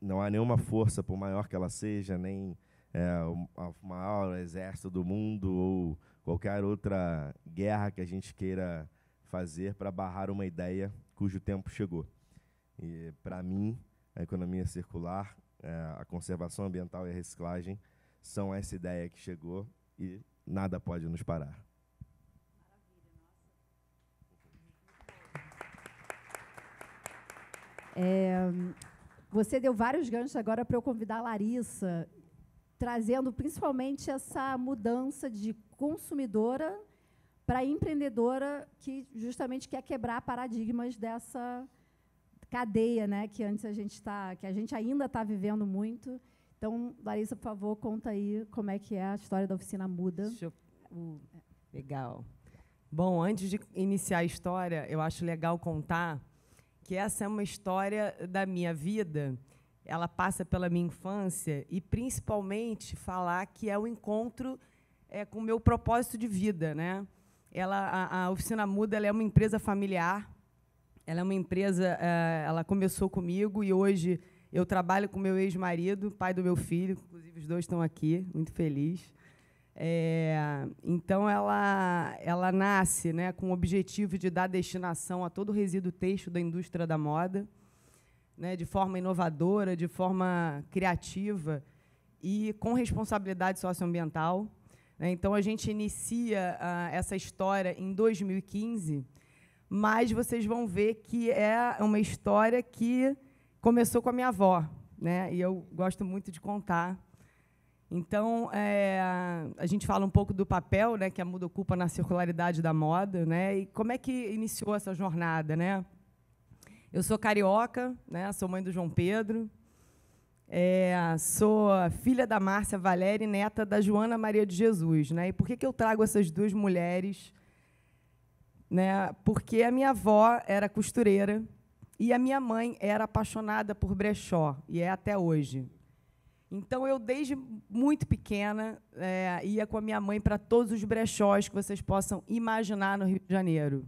não há nenhuma força, por maior que ela seja, nem o maior exército do mundo ou qualquer outra guerra que a gente queira fazer para barrar uma ideia cujo tempo chegou. E, para mim, a economia circular, a conservação ambiental e a reciclagem são essa ideia que chegou e nada pode nos parar. Você deu vários ganchos agora para eu convidar a Larissa, trazendo principalmente essa mudança de consumidora para empreendedora que justamente quer quebrar paradigmas cadeia, né, que a gente ainda está vivendo muito. Então, Larissa, por favor, conta aí como é que é a história da Oficina Muda. Legal. Bom, antes de iniciar a história, eu acho legal contar que essa é uma história da minha vida. Ela passa pela minha infância e, principalmente, falar que é o encontro com o meu propósito de vida, né? A Oficina Muda, ela é uma empresa familiar. Ela é uma empresa, ela começou comigo e hoje eu trabalho com meu ex-marido, pai do meu filho, inclusive os dois estão aqui, muito feliz. Então, ela nasce, né, com o objetivo de dar destinação a todo o resíduo têxtil da indústria da moda, né, de forma inovadora, de forma criativa e com responsabilidade socioambiental. Então, a gente inicia essa história em 2015, mas vocês vão ver que é uma história que começou com a minha avó, né, e eu gosto muito de contar. Então, a gente fala um pouco do papel, né, que a Muda ocupa na circularidade da moda, né, e como é que iniciou essa jornada, né? Eu sou carioca, né, sou mãe do João Pedro, sou filha da Márcia Valéria e neta da Joana Maria de Jesus, né? E por que eu trago essas duas mulheres? Né? Porque a minha avó era costureira e a minha mãe era apaixonada por brechó, e é até hoje. Então, eu, desde muito pequena, ia com a minha mãe para todos os brechós que vocês possam imaginar no Rio de Janeiro.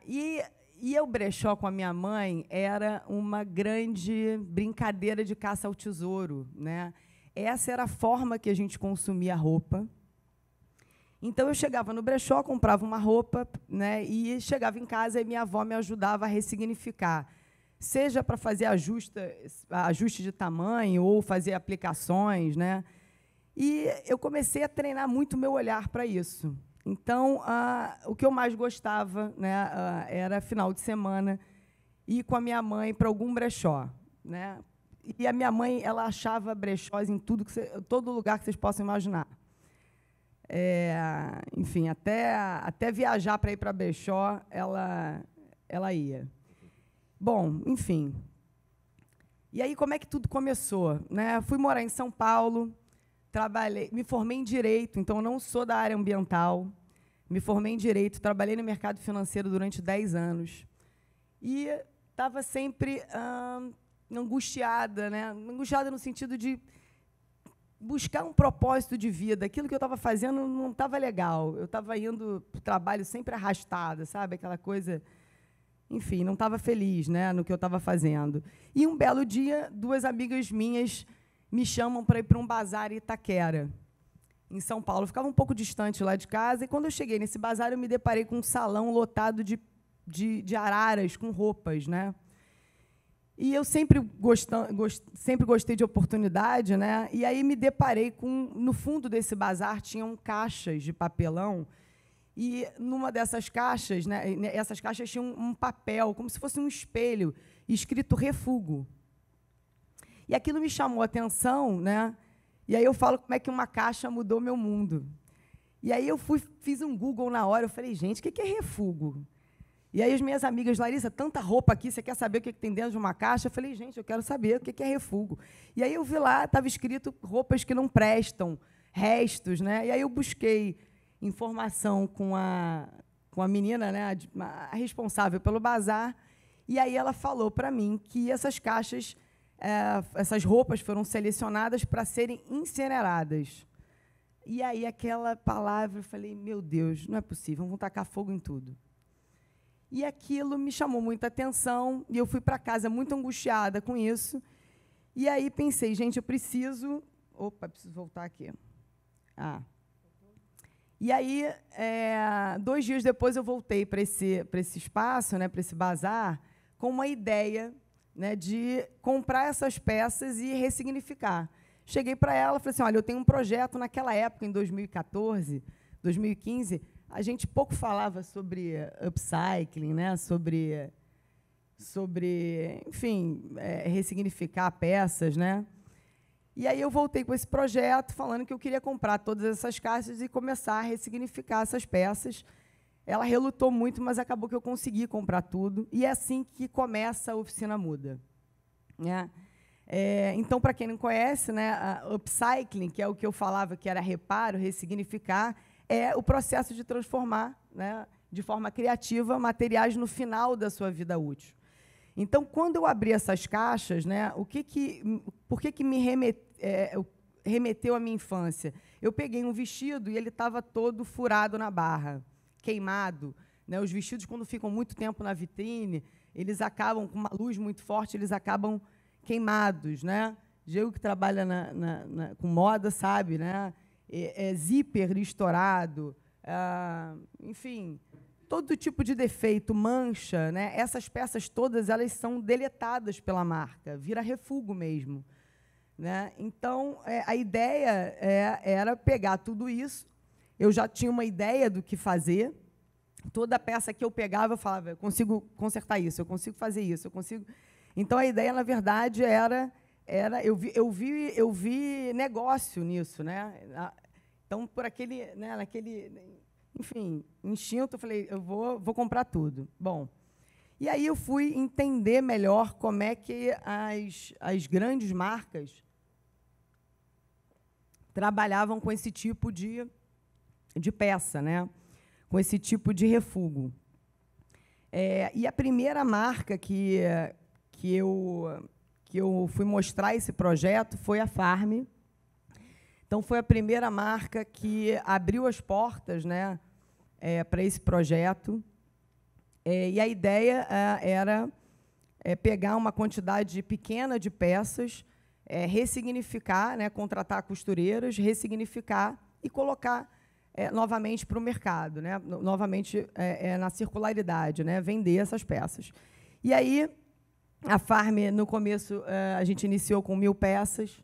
E o brechó com a minha mãe era uma grande brincadeira de caça ao tesouro, né? Essa era a forma que a gente consumia roupa. Então, eu chegava no brechó, comprava uma roupa, né, e chegava em casa e minha avó me ajudava a ressignificar, seja para fazer ajuste de tamanho ou fazer aplicações, né? E eu comecei a treinar muito meu olhar para isso. Então, o que eu mais gostava, né, era, final de semana, ir com a minha mãe para algum brechó, né? E a minha mãe, ela achava brechós em todo lugar que vocês possam imaginar. Enfim, até viajar para ir para brechó, ela ia. Bom, enfim. E aí, como é que tudo começou, né? Fui morar em São Paulo, me formei em Direito, então eu não sou da área ambiental, me formei em Direito, trabalhei no mercado financeiro durante 10 anos. E estava sempre angustiada, né? Angustiada no sentido de buscar um propósito de vida. Aquilo que eu estava fazendo não estava legal. Eu estava indo para o trabalho sempre arrastada, sabe? Aquela coisa... Enfim, não estava feliz, né, no que eu estava fazendo. E, um belo dia, duas amigas minhas me chamam para ir para um bazar em Itaquera, em São Paulo. Eu ficava um pouco distante lá de casa, e, quando eu cheguei nesse bazar, eu me deparei com um salão lotado de araras com roupas, né? E eu sempre gostei de oportunidade, né? E aí me deparei com... No fundo desse bazar tinham caixas de papelão, e, numa dessas caixas, né, essas caixas tinham um papel, como se fosse um espelho, escrito refúgio. E aquilo me chamou a atenção, né? E aí eu falo como é que uma caixa mudou meu mundo. E aí eu fiz um Google na hora, eu falei, gente, o que é refúgio? E aí as minhas amigas, Larissa, tanta roupa aqui, você quer saber o que tem dentro de uma caixa? Eu falei, gente, eu quero saber o que é refúgio. E aí eu vi lá, estava escrito roupas que não prestam, restos, né? E aí eu busquei informação com a menina, né, a responsável pelo bazar, e aí ela falou para mim que essas caixas, essas roupas foram selecionadas para serem incineradas. E aí aquela palavra, eu falei, meu Deus, não é possível, vão tacar fogo em tudo. E aquilo me chamou muita atenção, e eu fui para casa muito angustiada com isso, e aí pensei, gente, eu preciso... Opa, preciso voltar aqui. E aí, 2 dias depois, eu voltei para esse espaço, né, para esse bazar, com uma ideia, né, de comprar essas peças e ressignificar. Cheguei para ela e falei assim, olha, eu tenho um projeto. Naquela época, em 2014, 2015, a gente pouco falava sobre upcycling, né, sobre enfim, ressignificar peças, né? E aí eu voltei com esse projeto, falando que eu queria comprar todas essas caixas e começar a ressignificar essas peças. ela relutou muito, mas acabou que eu consegui comprar tudo. E é assim que começa a Oficina Muda. Né? Então, para quem não conhece, né, a upcycling, que é o que eu falava que era reparo, ressignificar, é o processo de transformar, né, de forma criativa, materiais no final da sua vida útil. Então, quando eu abri essas caixas, né, por que me remeteu à minha infância? Eu peguei um vestido e ele estava todo furado na barra, queimado. Né? Os vestidos, quando ficam muito tempo na vitrine, eles acabam, com uma luz muito forte, eles acabam queimados. Né? Diego, que trabalha com moda, sabe, né? Zíper estourado, enfim, todo tipo de defeito, mancha. Né? Essas peças todas elas são deletadas pela marca, vira refúgio mesmo. Né? Então, a ideia era pegar tudo isso. Eu já tinha uma ideia do que fazer. Toda peça que eu pegava, eu falava, eu consigo consertar isso, eu consigo fazer isso, eu consigo. Então, a ideia, na verdade, era eu vi negócio nisso. Né? Então, por naquele, enfim, instinto, eu falei, eu vou comprar tudo. Bom, e aí eu fui entender melhor como é que as grandes marcas trabalhavam com esse tipo de peça, né? Com esse tipo de refúgio. E a primeira marca que eu fui mostrar esse projeto foi a Farm. Então, foi a primeira marca que abriu as portas, né, para esse projeto. E a ideia era pegar uma quantidade pequena de peças, ressignificar, né, contratar costureiras, ressignificar e colocar novamente para o mercado, né, novamente na circularidade, né, vender essas peças. E aí, a Farm, no começo, a gente iniciou com 1.000 peças,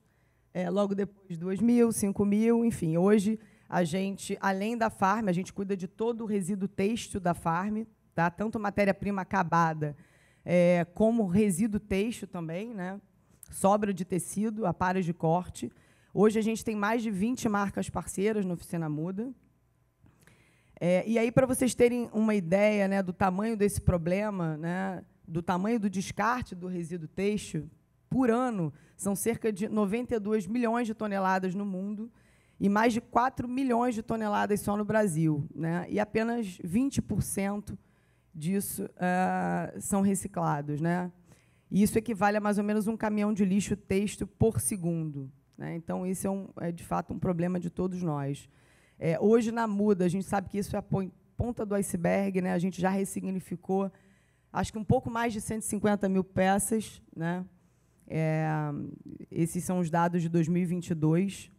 logo depois 2.000, 5.000, enfim. Hoje, a gente, além da Farm, a gente cuida de todo o resíduo têxtil da Farm, tá? Tanto matéria-prima acabada como resíduo têxtil também, né? Sobra de tecido, aparelhos de corte. Hoje, a gente tem mais de 20 marcas parceiras na Oficina Muda. E aí, para vocês terem uma ideia, né, do tamanho desse problema, né, do tamanho do descarte do resíduo têxtil, por ano, são cerca de 92 milhões de toneladas no mundo e mais de 4 milhões de toneladas só no Brasil. Né? E apenas 20% disso são reciclados. Né? E isso equivale a mais ou menos um caminhão de lixo têxtil por segundo. Né? Então, isso é, de fato, um problema de todos nós. Hoje, na Muda, a gente sabe que isso é a ponta do iceberg. Né? A gente já ressignificou, acho que um pouco mais de 150 mil peças. Né? Esses são os dados de 2022.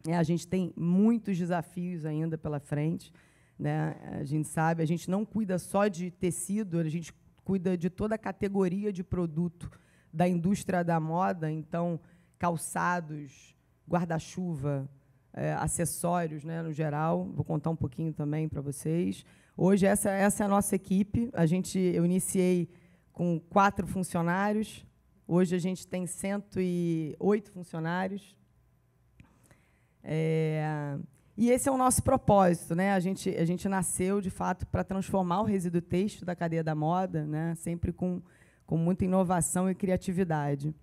A gente tem muitos desafios ainda pela frente. Né? A gente sabe, a gente não cuida só de tecido, a gente cuida de toda a categoria de produto da indústria da moda, então, calçados, guarda-chuva, acessórios, né, no geral. Vou contar um pouquinho também para vocês. Hoje, essa é a nossa equipe. Eu iniciei com 4 funcionários. Hoje, a gente tem 108 funcionários. E esse é o nosso propósito. Né? A gente nasceu, de fato, para transformar o resíduo têxtil da cadeia da moda, né? Sempre com muita inovação e criatividade.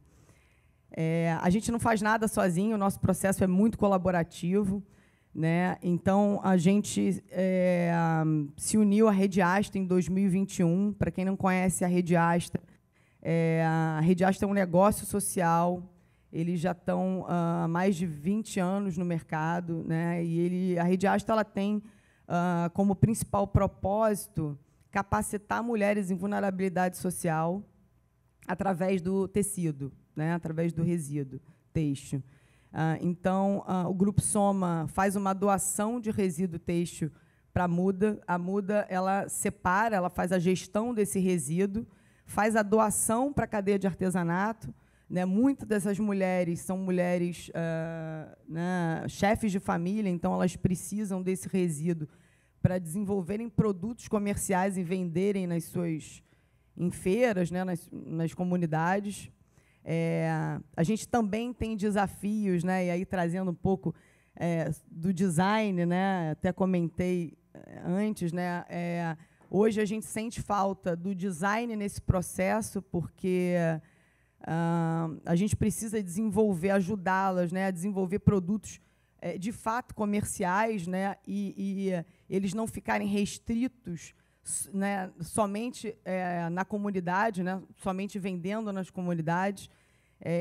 A gente não faz nada sozinho, o nosso processo é muito colaborativo. Né? Então, a gente se uniu à Rede Asta em 2021. Para quem não conhece a Rede Asta é um negócio social. Eles já estão há mais de 20 anos no mercado. Né? E a Rede Asta ela tem como principal propósito capacitar mulheres em vulnerabilidade social através do tecido, né? Através do resíduo têxtil. Então, o Grupo Soma faz uma doação de resíduo têxtil para a Muda. A Muda ela separa, ela faz a gestão desse resíduo, faz a doação para a cadeia de artesanato. Né? Muitas dessas mulheres são mulheres né, chefes de família, então elas precisam desse resíduo para desenvolverem produtos comerciais e venderem em feiras, né, nas comunidades. A gente também tem desafios, né, e aí trazendo um pouco do design, né, até comentei antes, né? Hoje a gente sente falta do design nesse processo, porque a gente precisa desenvolver, ajudá-las, né, a desenvolver produtos de fato comerciais, né, e eles não ficarem restritos, né, somente na comunidade, né, somente vendendo nas comunidades.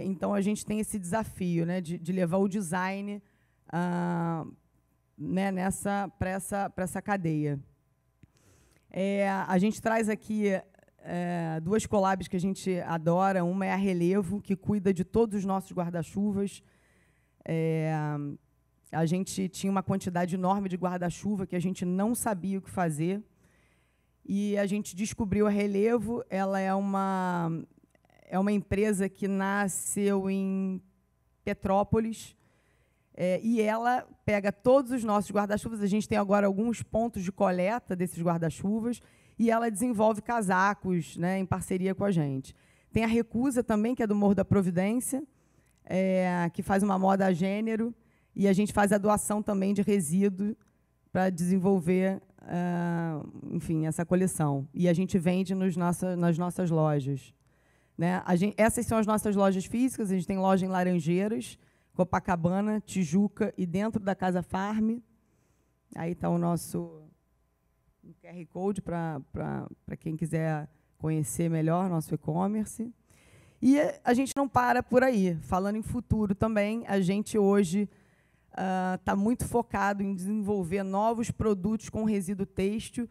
Então a gente tem esse desafio, né, de levar o design né, para essa cadeia. A gente traz aqui duas collabs que a gente adora. Uma é a Relevo, que cuida de todos os nossos guarda-chuvas. A gente tinha uma quantidade enorme de guarda-chuva que a gente não sabia o que fazer. E a gente descobriu a Relevo. Ela é uma empresa que nasceu em Petrópolis. E ela pega todos os nossos guarda-chuvas. A gente tem agora alguns pontos de coleta desses guarda-chuvas e ela desenvolve casacos, né, em parceria com a gente. Tem a Recusa também, que é do Morro da Providência, que faz uma moda a gênero, e a gente faz a doação também de resíduo para desenvolver, enfim, essa coleção. E a gente vende nas nossas lojas. Né? Essas são as nossas lojas físicas. A gente tem loja em Laranjeiras, Copacabana, Tijuca e dentro da Casa Farm. Aí está o nosso QR Code para quem quiser conhecer melhor nosso e-commerce. E a gente não para por aí. Falando em futuro também, a gente hoje está muito focado em desenvolver novos produtos com resíduo têxtil,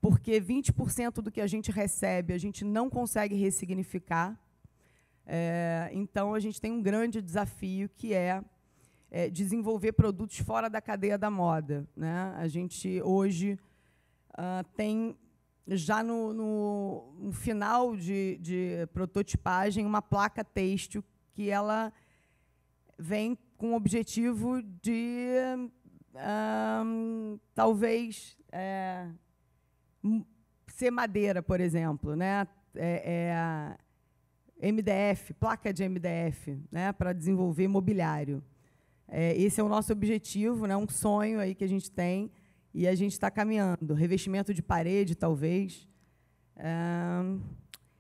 porque 20% do que a gente recebe a gente não consegue ressignificar. Então, a gente tem um grande desafio, que é desenvolver produtos fora da cadeia da moda. Né? A gente, hoje, tem, já no final de prototipagem, uma placa têxtil que ela vem com o objetivo de, talvez, ser madeira, por exemplo, né? MDF, placa de MDF, né, para desenvolver mobiliário. Esse é o nosso objetivo, né, um sonho aí que a gente tem, e a gente está caminhando. Revestimento de parede, talvez.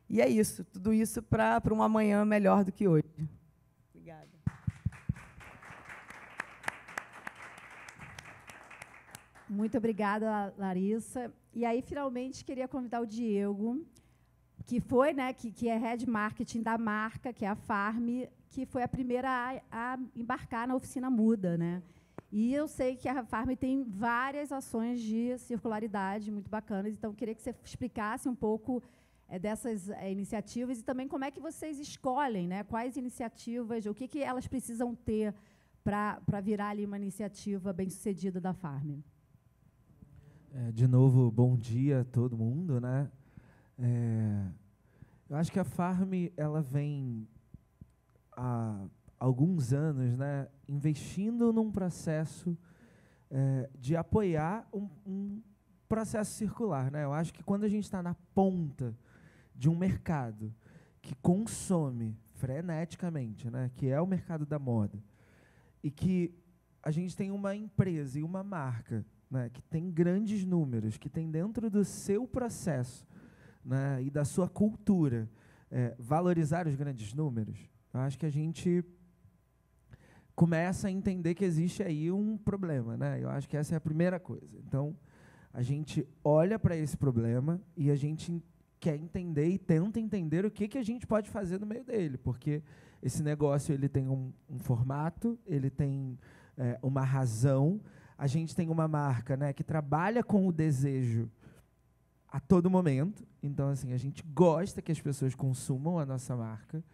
E é isso, tudo isso para um amanhã melhor do que hoje. Obrigada. Muito obrigada, Larissa. E aí, finalmente, queria convidar o Diego, que foi, né, que é Head Marketing da marca, que é a Farm, que foi a primeira a embarcar na oficina Muda, né? E eu sei que a Farm tem várias ações de circularidade muito bacanas, então queria que você explicasse um pouco dessas iniciativas e também como é que vocês escolhem, né? Quais iniciativas, o que elas precisam ter para virar ali uma iniciativa bem-sucedida da Farm. De novo, bom dia a todo mundo, né? Eu acho que a Farm ela vem há alguns anos, né, investindo num processo de apoiar um processo circular, né? Eu acho que quando a gente está na ponta de um mercado que consome freneticamente, né, que é o mercado da moda, e que a gente tem uma empresa e uma marca, né, que tem grandes números, que tem dentro do seu processo, né, e da sua cultura, valorizar os grandes números, eu acho que a gente começa a entender que existe aí um problema, né? Eu acho que essa é a primeira coisa. Então, a gente olha para esse problema e a gente quer entender e tenta entender o que a gente pode fazer no meio dele, porque esse negócio ele tem um formato, ele tem uma razão. A gente tem uma marca, né, que trabalha com o desejo a todo momento. Então, assim, a gente gosta que as pessoas consumam a nossa marca.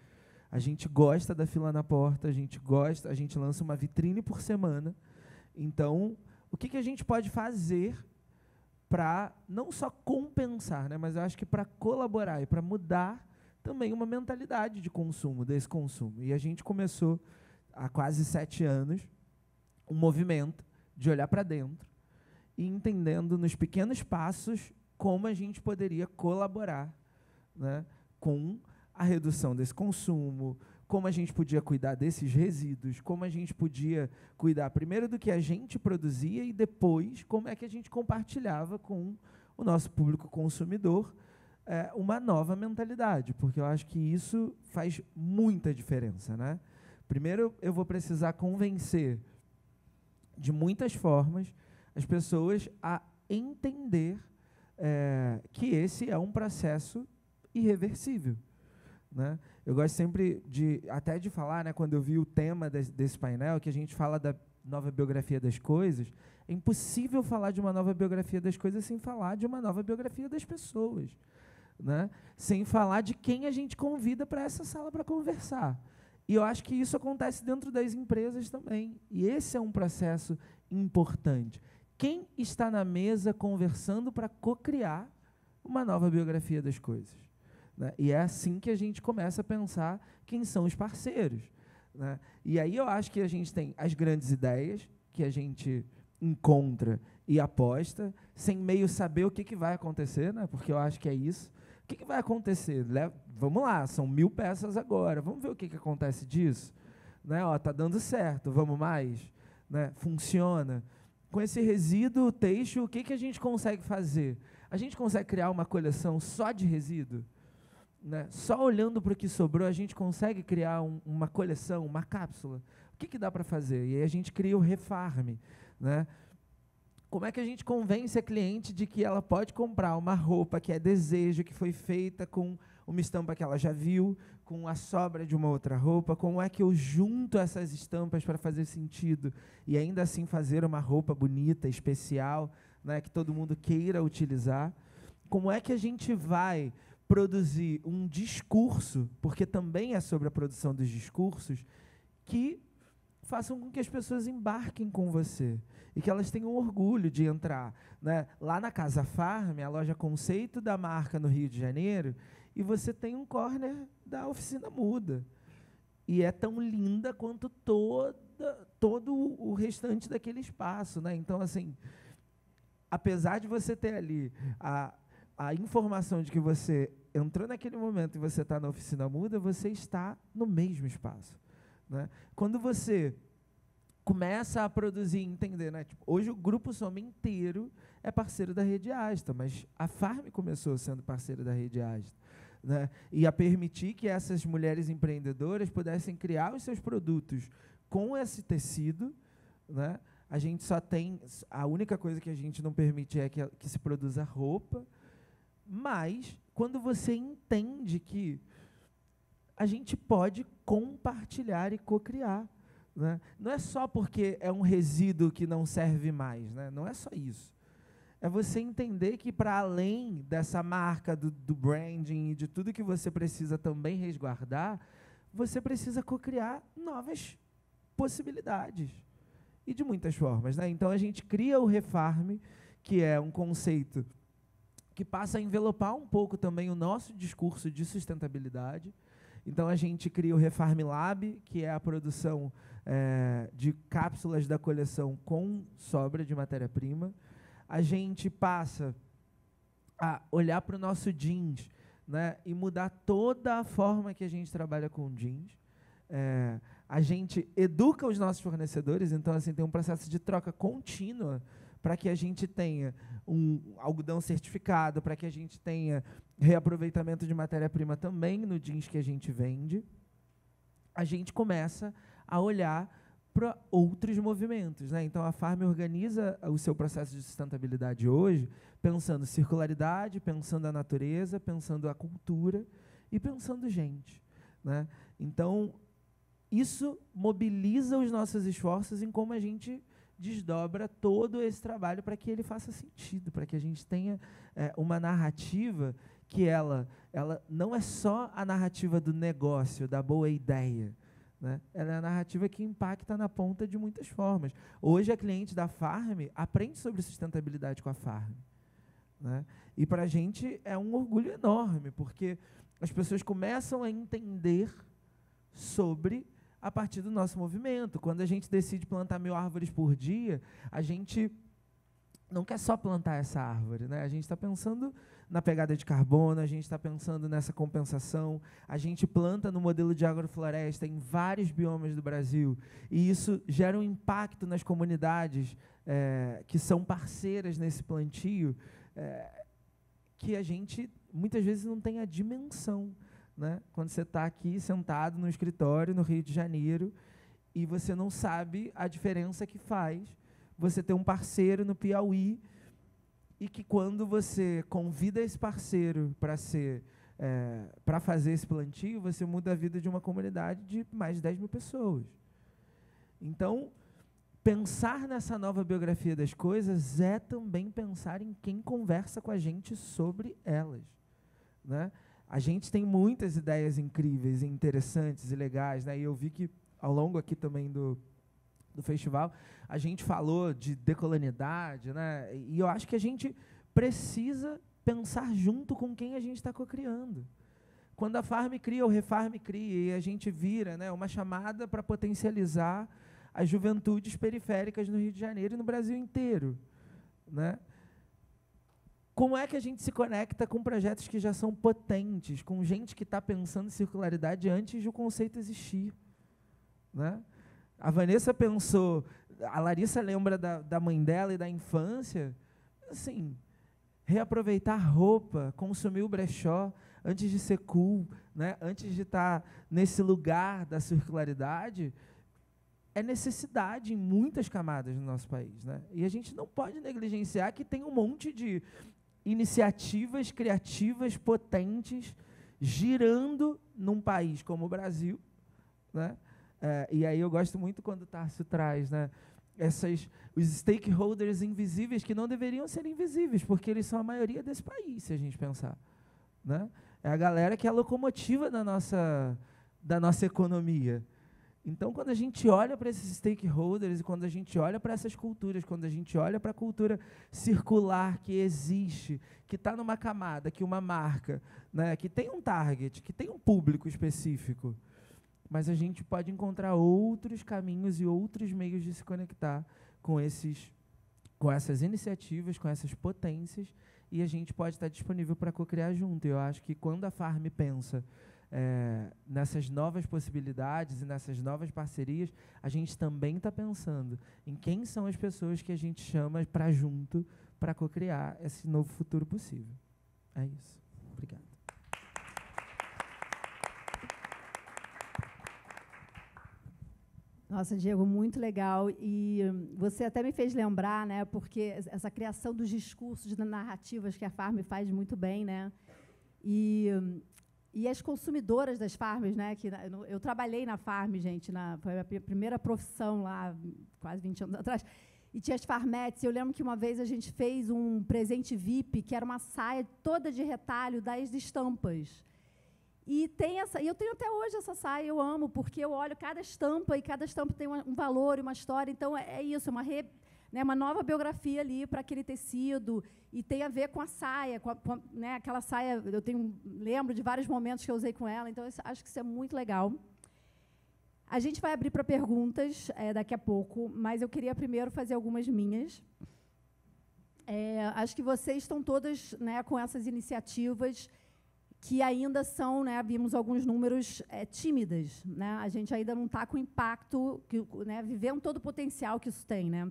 A gente gosta da fila na porta, a gente lança uma vitrine por semana. Então, o que a gente pode fazer para não só compensar, né, mas eu acho que para colaborar e para mudar também uma mentalidade de consumo, desse consumo. E a gente começou, há quase 7 anos, um movimento de olhar para dentro e entendendo nos pequenos passos como a gente poderia colaborar, né, com a redução desse consumo, como a gente podia cuidar desses resíduos, como a gente podia cuidar primeiro do que a gente produzia e depois como é que a gente compartilhava com o nosso público consumidor uma nova mentalidade, porque eu acho que isso faz muita diferença, né? Primeiro, eu vou precisar convencer de muitas formas as pessoas a entender que esse é um processo irreversível, né? Eu gosto sempre até de falar, né, quando eu vi o tema desse painel, que a gente fala da nova biografia das coisas, é impossível falar de uma nova biografia das coisas sem falar de uma nova biografia das pessoas, né? Sem falar de quem a gente convida para essa sala para conversar. E eu acho que isso acontece dentro das empresas também. E esse é um processo importante. Quem está na mesa conversando para cocriar uma nova biografia das coisas, né? E é assim que a gente começa a pensar quem são os parceiros, né? E aí eu acho que a gente tem as grandes ideias, que a gente encontra e aposta, sem meio saber o que vai acontecer, né? Porque eu acho que é isso. O que vai acontecer? Vamos lá, são 1000 peças agora, vamos ver o que acontece disso, né? Ó, tá dando certo, vamos mais, né? Funciona. Com esse resíduo têxtil, o que a gente consegue fazer? A gente consegue criar uma coleção só de resíduo, né? Só olhando para o que sobrou, a gente consegue criar uma coleção, uma cápsula. O que dá para fazer? E aí a gente cria o Refarm, né? Como é que a gente convence a cliente de que ela pode comprar uma roupa que é desejo, que foi feita com uma estampa que ela já viu, com a sobra de uma outra roupa? Como é que eu junto essas estampas para fazer sentido e ainda assim fazer uma roupa bonita, especial, né, que todo mundo queira utilizar? Como é que a gente vai produzir um discurso, porque também é sobre a produção dos discursos, que façam com que as pessoas embarquem com você e que elas tenham orgulho de entrar, né, lá na Casa Farm, a loja conceito da marca no Rio de Janeiro, e você tem um corner da Oficina Muda. E é tão linda quanto todo o restante daquele espaço, né? Então, assim, apesar de você ter ali a informação de que você entrou naquele momento e você está na Oficina Muda, você está no mesmo espaço, né? Quando você começa a produzir e entender, né? Tipo, hoje o Grupo Soma inteiro é parceiro da Rede Asta, mas a Farm começou sendo parceira da Rede Asta, né? E a permitir que essas mulheres empreendedoras pudessem criar os seus produtos com esse tecido, né? A gente só tem, a única coisa que a gente não permite é que se produza roupa, mas quando você entende que a gente pode compartilhar e cocriar, né? Não é só porque é um resíduo que não serve mais, né? Não é só isso. É você entender que, para além dessa marca, do branding e de tudo que você precisa também resguardar, você precisa cocriar novas possibilidades. E de muitas formas, né? Então, a gente cria o Refarm, que é um conceito que passa a envelopar um pouco também o nosso discurso de sustentabilidade. Então, a gente cria o Refarm Lab, que é a produção de cápsulas da coleção com sobra de matéria-prima. A gente passa a olhar para o nosso jeans, né, e mudar toda a forma que a gente trabalha com jeans. A gente educa os nossos fornecedores, então assim, tem um processo de troca contínua para que a gente tenha um algodão certificado, para que a gente tenha reaproveitamento de matéria-prima também no jeans que a gente vende. A gente começa a olhar para outros movimentos, né? Então, a Farm organiza o seu processo de sustentabilidade hoje pensando circularidade, pensando a natureza, pensando a cultura e pensando gente, né? Então, isso mobiliza os nossos esforços em como a gente desdobra todo esse trabalho para que ele faça sentido, para que a gente tenha uma narrativa que ela não é só a narrativa do negócio, da boa ideia, né? Ela é a narrativa que impacta na ponta de muitas formas. Hoje, a cliente da Farm aprende sobre sustentabilidade com a Farm, né? E para a gente é um orgulho enorme, porque as pessoas começam a entender sobre a partir do nosso movimento. Quando a gente decide plantar 1000 árvores por dia, a gente não quer só plantar essa árvore, né? A gente está pensando na pegada de carbono, a gente está pensando nessa compensação, a gente planta no modelo de agrofloresta em vários biomas do Brasil, e isso gera um impacto nas comunidades que são parceiras nesse plantio, que a gente muitas vezes não tem a dimensão, né? Quando você está aqui sentado no escritório no Rio de Janeiro e você não sabe a diferença que faz você ter um parceiro no Piauí e que quando você convida esse parceiro para fazer esse plantio, você muda a vida de uma comunidade de mais de 10 mil pessoas. Então, pensar nessa nova biografia das coisas é também pensar em quem conversa com a gente sobre elas, né? A gente tem muitas ideias incríveis, interessantes e legais, né? E eu vi que, ao longo aqui também do festival, a gente falou de decolonialidade, né? E eu acho que a gente precisa pensar junto com quem a gente está cocriando. Quando a Farm cria, o Refarm cria, e a gente vira, né, uma chamada para potencializar as juventudes periféricas no Rio de Janeiro e no Brasil inteiro, né? Como é que a gente se conecta com projetos que já são potentes, com gente que está pensando em circularidade antes do conceito existir, né? A Vanessa pensou, a Larissa lembra da mãe dela e da infância, assim, reaproveitar roupa, consumir o brechó antes de ser cool, né? Antes de estar nesse lugar da circularidade, é necessidade em muitas camadas no nosso país, né? E a gente não pode negligenciar que tem um monte de iniciativas criativas potentes girando num país como o Brasil, né? E aí eu gosto muito quando o Tárcio traz, né, os stakeholders invisíveis que não deveriam ser invisíveis, porque eles são a maioria desse país, se a gente pensar, né? É a galera que é a locomotiva da nossa economia. Então, quando a gente olha para esses stakeholders e quando a gente olha para essas culturas, quando a gente olha para a cultura circular que existe, que está numa camada, que uma marca, né, que tem um target, que tem um público específico, mas a gente pode encontrar outros caminhos e outros meios de se conectar com essas iniciativas, com essas potências, e a gente pode estar disponível para co-criar junto. Eu acho que quando a Farm pensa nessas novas possibilidades e nessas novas parcerias, a gente também está pensando em quem são as pessoas que a gente chama para junto, para co-criar esse novo futuro possível. É isso. Obrigado. Nossa, Diego, muito legal. E você até me fez lembrar, né, porque essa criação dos discursos, de narrativas que a Farm faz muito bem, né? E as consumidoras das farms, né? Que eu trabalhei na Farm, gente, foi a minha primeira profissão lá, quase 20 anos atrás. E tinha as farmetes. Eu lembro que uma vez a gente fez um presente VIP, que era uma saia toda de retalho das estampas. E eu tenho até hoje essa saia, eu amo, porque eu olho cada estampa, e cada estampa tem um valor e uma história. Então, é isso, uma nova biografia ali para aquele tecido, e tem a ver com a saia, né, aquela saia, lembro de vários momentos que eu usei com ela, então acho que isso é muito legal. A gente vai abrir para perguntas daqui a pouco, mas eu queria primeiro fazer algumas minhas. Acho que vocês estão todas, né, com essas iniciativas que ainda são, né, vimos alguns números tímidas, né? A gente ainda não está com o impacto, né, vivendo todo o potencial que isso tem, né?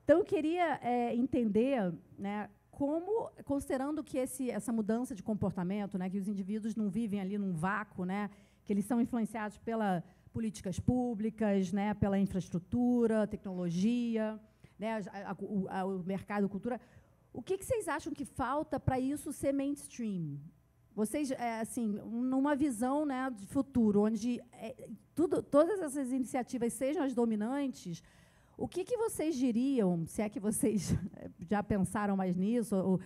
Então, eu queria entender, né, como, considerando que essa mudança de comportamento, né, que os indivíduos não vivem ali num vácuo, né, que eles são influenciados pelas políticas públicas, né, pela infraestrutura, tecnologia, né, o mercado, cultura. O que vocês acham que falta para isso ser mainstream? Vocês, assim, numa visão, né, de futuro, onde todas essas iniciativas sejam as dominantes, o que vocês diriam, se é que vocês já pensaram mais nisso,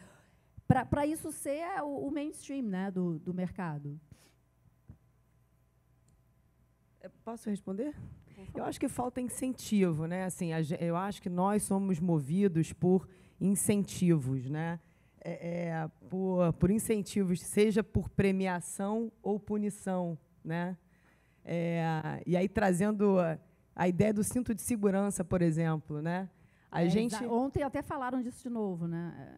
para isso ser o mainstream, né, do mercado? Posso responder? Eu acho que falta incentivo, né? Assim, eu acho que nós somos movidos por incentivos, né? Por incentivos, seja por premiação ou punição, né? E aí trazendo a ideia do cinto de segurança, por exemplo, né? Ontem até falaram disso de novo, né?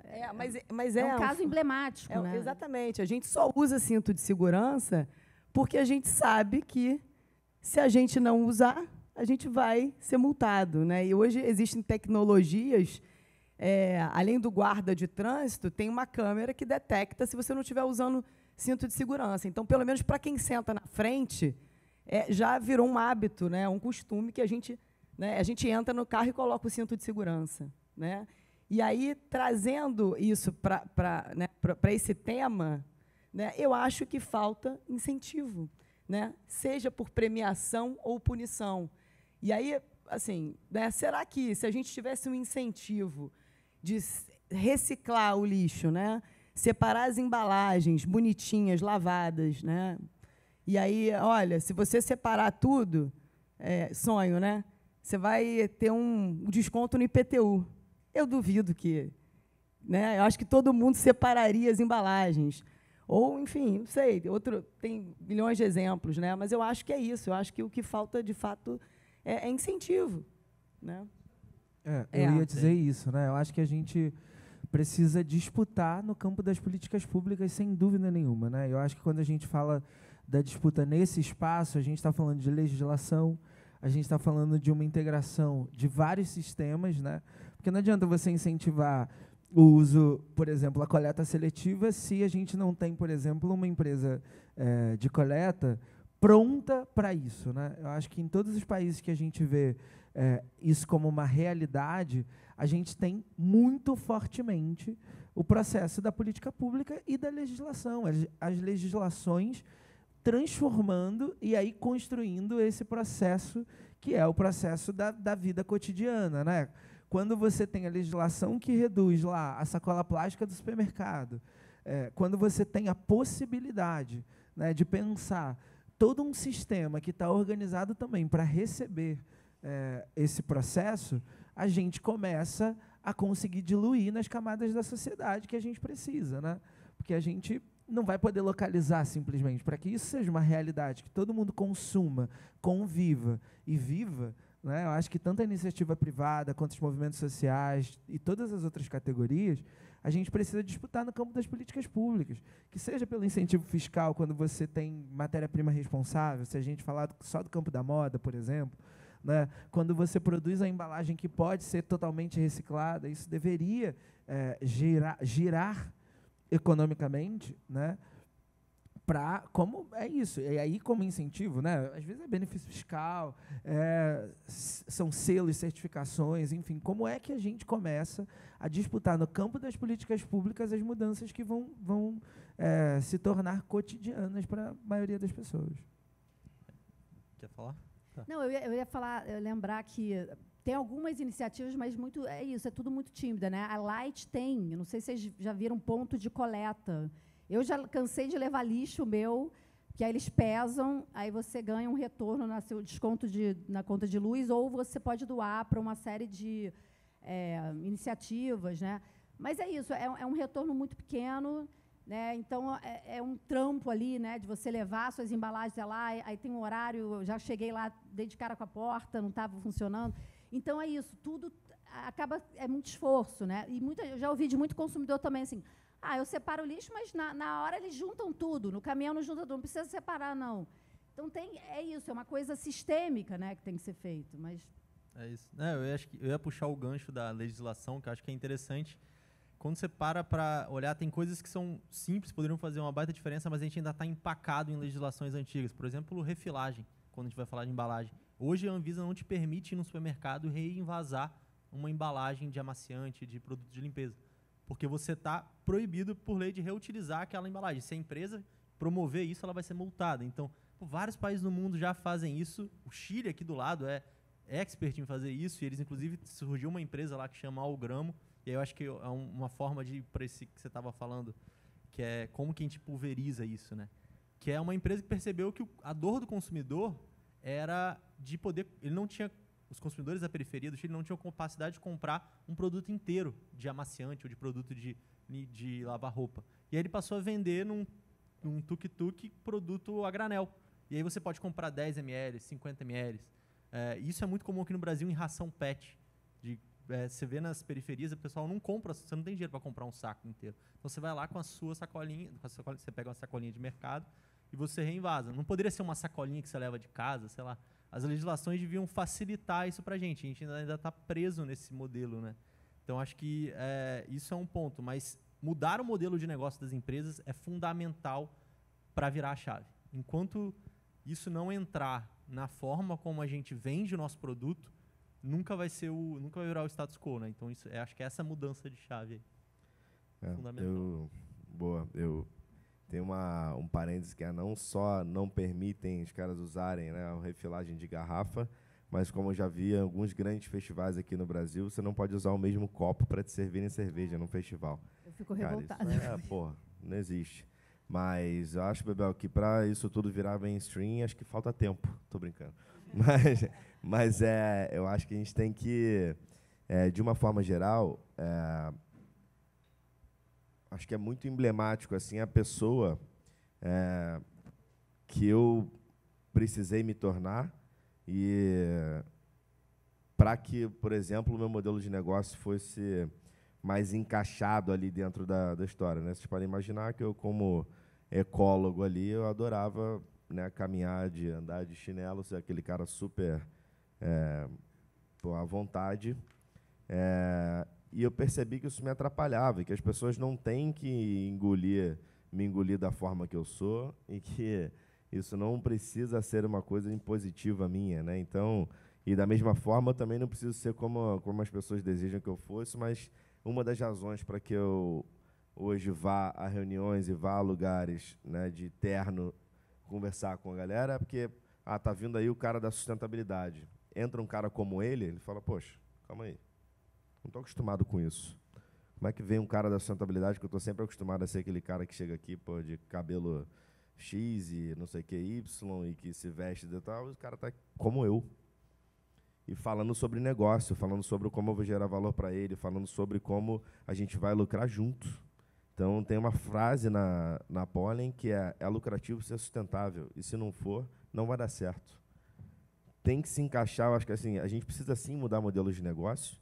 Mas é um caso emblemático, né? Exatamente. A gente só usa cinto de segurança porque a gente sabe que, se a gente não usar, a gente vai ser multado, né? E hoje existem tecnologias, além do guarda de trânsito, tem uma câmera que detecta se você não estiver usando cinto de segurança. Então, pelo menos para quem senta na frente, já virou um hábito, né? Um costume que a gente entra no carro e coloca o cinto de segurança, né? E aí, trazendo isso para esse tema, né, eu acho que falta incentivo, né? Seja por premiação ou punição. E aí, assim, né, será que, se a gente tivesse um incentivo de reciclar o lixo, né, separar as embalagens bonitinhas, lavadas, né, e aí, olha, se você separar tudo, sonho, né, você vai ter um desconto no IPTU. Eu duvido que, né, eu acho que todo mundo separaria as embalagens. Ou, enfim, não sei, tem milhões de exemplos, né, mas eu acho que é isso. Eu acho que o que falta, de fato, é incentivo, né? Eu ia dizer isso, né? Eu acho que a gente precisa disputar no campo das políticas públicas, sem dúvida nenhuma, né? Eu acho que quando a gente fala da disputa nesse espaço, a gente está falando de legislação, a gente está falando de uma integração de vários sistemas, né? Porque não adianta você incentivar o uso, por exemplo, a coleta seletiva, se a gente não tem, por exemplo, uma empresa de coleta pronta para isso, né? Eu acho que em todos os países que a gente vê isso como uma realidade, a gente tem muito fortemente o processo da política pública e da legislação, as legislações transformando e aí construindo esse processo que é o processo da vida cotidiana, né? Quando você tem a legislação que reduz lá a sacola plástica do supermercado, quando você tem a possibilidade, né, de pensar todo um sistema que está organizado também para receber esse processo, a gente começa a conseguir diluir nas camadas da sociedade que a gente precisa, né? Porque a gente não vai poder localizar simplesmente. Para que isso seja uma realidade, que todo mundo consuma, conviva e viva, né? Eu acho que tanto a iniciativa privada quanto os movimentos sociais e todas as outras categorias, a gente precisa disputar no campo das políticas públicas, que seja pelo incentivo fiscal, quando você tem matéria-prima responsável, se a gente falar só do campo da moda, por exemplo, né? Quando você produz a embalagem que pode ser totalmente reciclada, isso deveria girar economicamente, né? Como é isso, e aí como incentivo, né? Às vezes é benefício fiscal, são selos, certificações, enfim, como é que a gente começa a disputar no campo das políticas públicas as mudanças que vão se tornar cotidianas para a maioria das pessoas? Quer falar? Tá. Não, eu ia falar, lembrar que tem algumas iniciativas, mas é tudo muito tímida, né? A Light eu não sei se vocês já viram ponto de coleta. Eu já cansei de levar lixo meu, que aí eles pesam, aí você ganha um retorno no seu desconto na conta de luz, ou você pode doar para uma série de iniciativas, né? Mas é isso, é um retorno muito pequeno, né? Então, é um trampo ali, né, de você levar suas embalagens lá, aí tem um horário, eu já cheguei lá, dei de cara com a porta, não estava funcionando. Então, é isso, tudo acaba, é muito esforço, né? E eu já ouvi de muito consumidor também, assim, eu separo o lixo, mas na hora eles juntam tudo, no caminhão não junta tudo, não precisa separar, não. Então, é isso, é uma coisa sistêmica, né, que tem que ser feito, mas... É isso. Eu ia puxar o gancho da legislação, que eu acho que é interessante. Quando você para olhar, tem coisas que são simples, poderiam fazer uma baita diferença, mas a gente ainda está empacado em legislações antigas. Por exemplo, refilagem, quando a gente vai falar de embalagem. Hoje a Anvisa não te permite ir no supermercado reinvasar uma embalagem de amaciante, de produto de limpeza. Porque você está proibido, por lei, de reutilizar aquela embalagem. Se a empresa promover isso, ela vai ser multada. Então, vários países no mundo já fazem isso. O Chile, aqui do lado, é expert em fazer isso. E eles, inclusive, surgiu uma empresa lá que chama Algramo. E aí eu acho que é uma forma para esse que você estava falando, que é como que a gente pulveriza isso, né? Que é uma empresa que percebeu que a dor do consumidor era de poder... Os consumidores da periferia do Chile não tinham capacidade de comprar um produto inteiro de amaciante ou de produto de lavar roupa. E aí ele passou a vender num tuk-tuk produto a granel. E aí você pode comprar 10 ml, 50 ml. Isso é muito comum aqui no Brasil em ração PET, você vê nas periferias, o pessoal não compra, você não tem dinheiro para comprar um saco inteiro. Então você vai lá com a sua sacolinha, você pega uma sacolinha de mercado e você reinvasa. Não poderia ser uma sacolinha que você leva de casa, sei lá. As legislações deviam facilitar isso para a gente ainda está preso nesse modelo, né? Então acho que isso é um ponto, mas mudar o modelo de negócio das empresas é fundamental para virar a chave. Enquanto isso não entrar na forma como a gente vende o nosso produto, nunca vai virar o status quo, né? Então acho que essa mudança de chave aí, fundamental. Eu tenho um parênteses que não só não permitem os caras usarem, né, a refilagem de garrafa, mas como eu já vi em alguns grandes festivais aqui no Brasil, você não pode usar o mesmo copo para te servirem cerveja num festival. Eu fico revoltada. Não existe. Mas eu acho, Bebel, que para isso tudo virar mainstream, acho que falta tempo. Tô brincando. Mas eu acho que a gente tem que, de uma forma geral, acho que é muito emblemático assim, a pessoa que eu precisei me tornar e para que, por exemplo, o meu modelo de negócio fosse mais encaixado ali dentro da história, né? Vocês podem imaginar que eu, como ecólogo ali, eu adorava, né, caminhar, andar de chinelo, ser aquele cara super à vontade. E eu percebi que isso me atrapalhava, e que as pessoas não têm que me engolir da forma que eu sou, e que isso não precisa ser uma coisa impositiva minha, né? Então, e da mesma forma, eu também não preciso ser como as pessoas desejam que eu fosse, mas uma das razões para que eu hoje vá a reuniões e vá a lugares, né, de terno conversar com a galera é porque tá vindo aí o cara da sustentabilidade. Entra um cara como ele fala, poxa, calma aí, não estou acostumado com isso. Como é que vem um cara da sustentabilidade, que eu estou sempre acostumado a ser aquele cara que chega aqui de cabelo X e não sei o que Y e que se veste de tal, o cara está como eu. E falando sobre negócio, falando sobre como eu vou gerar valor para ele, falando sobre como a gente vai lucrar junto. Então, tem uma frase na Pollen que é lucrativo ser sustentável, e se não for, não vai dar certo. Tem que se encaixar, eu acho que assim, a gente precisa sim mudar modelos de negócio,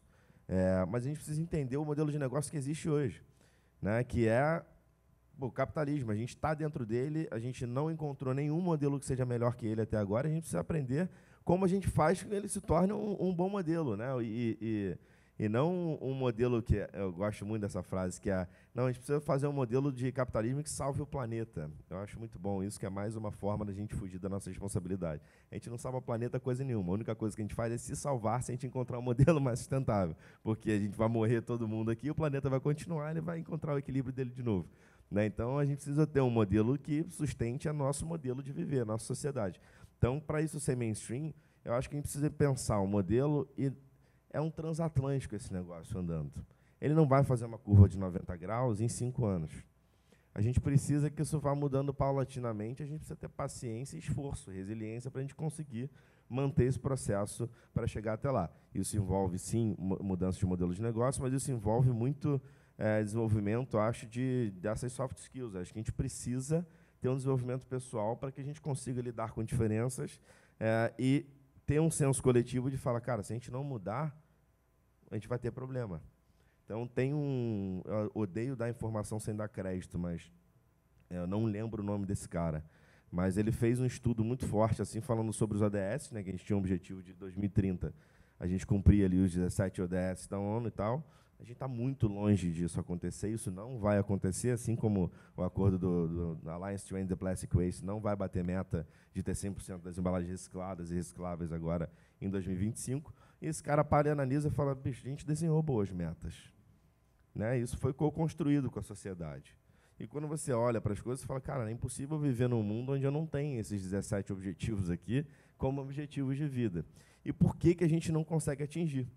mas a gente precisa entender o modelo de negócio que existe hoje, né, que é o capitalismo. A gente está dentro dele, a gente não encontrou nenhum modelo que seja melhor que ele até agora, a gente precisa aprender como a gente faz que ele se torne um bom modelo, né? E não um modelo que eu gosto muito dessa frase, que não, a gente precisa fazer um modelo de capitalismo que salve o planeta. Eu acho muito bom isso, que é mais uma forma da gente fugir da nossa responsabilidade. A gente não salva o planeta coisa nenhuma. A única coisa que a gente faz é se salvar se a gente encontrar um modelo mais sustentável, porque a gente vai morrer todo mundo aqui, o planeta vai continuar, ele vai encontrar o equilíbrio dele de novo, né? Então, a gente precisa ter um modelo que sustente o nosso modelo de viver, a nossa sociedade. Então, para isso ser mainstream, eu acho que a gente precisa pensar um modelo, e é um transatlântico esse negócio andando. Ele não vai fazer uma curva de 90 graus em 5 anos. A gente precisa que isso vá mudando paulatinamente, a gente precisa ter paciência, esforço, resiliência para a gente conseguir manter esse processo para chegar até lá. Isso envolve, sim, mudança de modelo de negócio, mas isso envolve muito desenvolvimento, acho, dessas soft skills. Acho que a gente precisa ter um desenvolvimento pessoal para que a gente consiga lidar com diferenças e ter um senso coletivo de falar, cara, se a gente não mudar, a gente vai ter problema. Então, eu odeio dar informação sem dar crédito, mas eu não lembro o nome desse cara. Mas ele fez um estudo muito forte, assim, falando sobre os ODS, né, que a gente tinha um objetivo de 2030. A gente cumpria ali os 17 ODS da ONU e tal. A gente está muito longe disso acontecer, isso não vai acontecer, assim como o acordo do Alliance to End the Plastic Waste não vai bater meta de ter 100% das embalagens recicladas e recicláveis agora em 2025. E esse cara para e analisa e fala, bicho, a gente desenhou boas metas, né? Isso foi co-construído com a sociedade. E quando você olha para as coisas, você fala, cara, é impossível viver num mundo onde eu não tenho esses 17 objetivos aqui como objetivos de vida. E por que a gente não consegue atingir?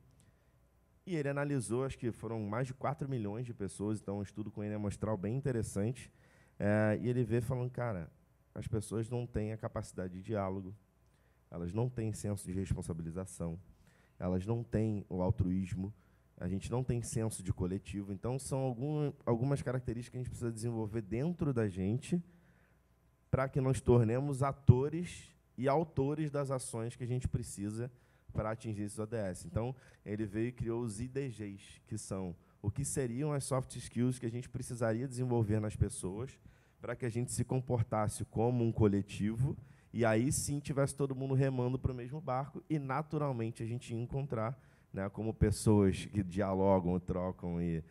E ele analisou, acho que foram mais de 4 milhões de pessoas, então um estudo com ele amostral bem interessante, e ele vê falando, cara, as pessoas não têm a capacidade de diálogo, elas não têm senso de responsabilização, elas não têm o altruísmo, a gente não tem senso de coletivo, então são algumas características que a gente precisa desenvolver dentro da gente para que nós tornemos atores e autores das ações que a gente precisa para atingir esses ODS. Então, ele veio e criou os IDGs, que são o que seriam as soft skills que a gente precisaria desenvolver nas pessoas para que a gente se comportasse como um coletivo e aí sim tivesse todo mundo remando para o mesmo barco e, naturalmente, a gente ia encontrar, né, como pessoas que dialogam, trocam e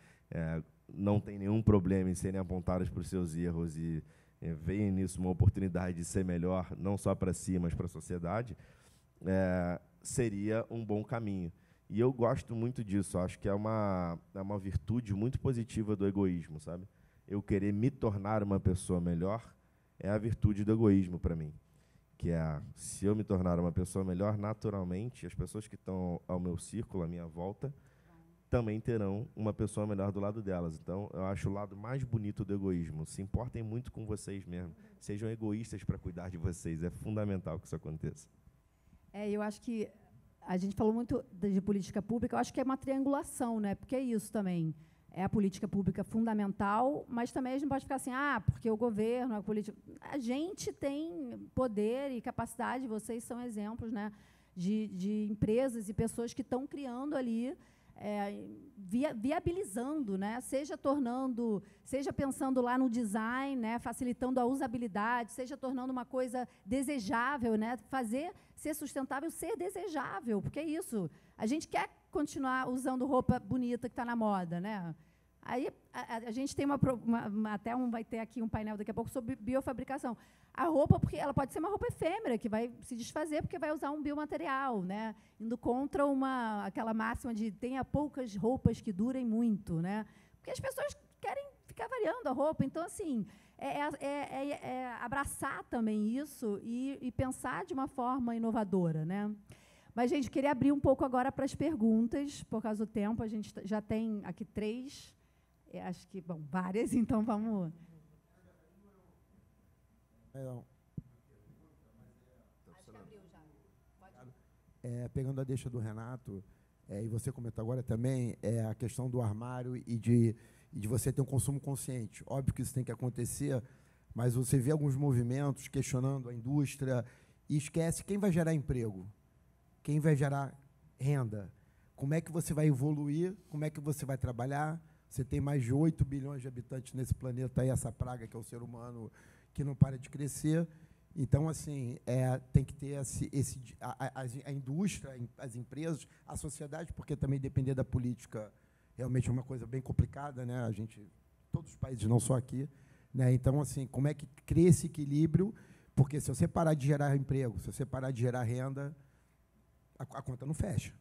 não tem nenhum problema em serem apontadas por seus erros e veem nisso uma oportunidade de ser melhor, não só para si, mas para a sociedade, seria um bom caminho. E eu gosto muito disso, acho que é uma virtude muito positiva do egoísmo, sabe? Eu querer me tornar uma pessoa melhor é a virtude do egoísmo para mim. Que se eu me tornar uma pessoa melhor, naturalmente, as pessoas que estão ao meu círculo, à minha volta, também terão uma pessoa melhor do lado delas. Então, eu acho o lado mais bonito do egoísmo. Se importem muito com vocês mesmo. Sejam egoístas para cuidar de vocês. É fundamental que isso aconteça. Eu acho que a gente falou muito de política pública, eu acho que é uma triangulação, né? Porque é isso também. É a política pública fundamental, mas também a gente pode ficar assim, porque o governo, a política... A gente tem poder e capacidade, vocês são exemplos, né, de empresas e pessoas que estão criando ali, viabilizando, né, seja pensando lá no design, né, facilitando a usabilidade, seja tornando uma coisa desejável, né, fazer ser sustentável, ser desejável, porque é isso. A gente quer continuar usando roupa bonita que está na moda, né? Aí a gente tem vai ter aqui um painel daqui a pouco sobre biofabricação. A roupa, porque ela pode ser uma roupa efêmera, que vai se desfazer porque vai usar um biomaterial, né? Indo contra aquela máxima de tenha poucas roupas que durem muito, né? Porque as pessoas querem ficar variando a roupa. Então, assim, abraçar também isso e pensar de uma forma inovadora, né? Mas, gente, queria abrir um pouco agora para as perguntas, por causa do tempo. A gente já tem aqui 3, acho que, várias, então vamos... Pegando a deixa do Renato, e você comentou agora também, a questão do armário e de você ter um consumo consciente. Óbvio que isso tem que acontecer, mas você vê alguns movimentos questionando a indústria e esquece quem vai gerar emprego, quem vai gerar renda, como é que você vai evoluir, como é que você vai trabalhar. Você tem mais de 8 bilhões de habitantes nesse planeta, essa praga que é o ser humano, que não para de crescer. Então, assim, tem que ter a indústria, as empresas, a sociedade, porque também depender da política realmente é uma coisa bem complicada, né? Todos os países, não só aqui, né? Então, assim, como é que cria esse equilíbrio? Porque se você parar de gerar emprego, se você parar de gerar renda, a conta não fecha,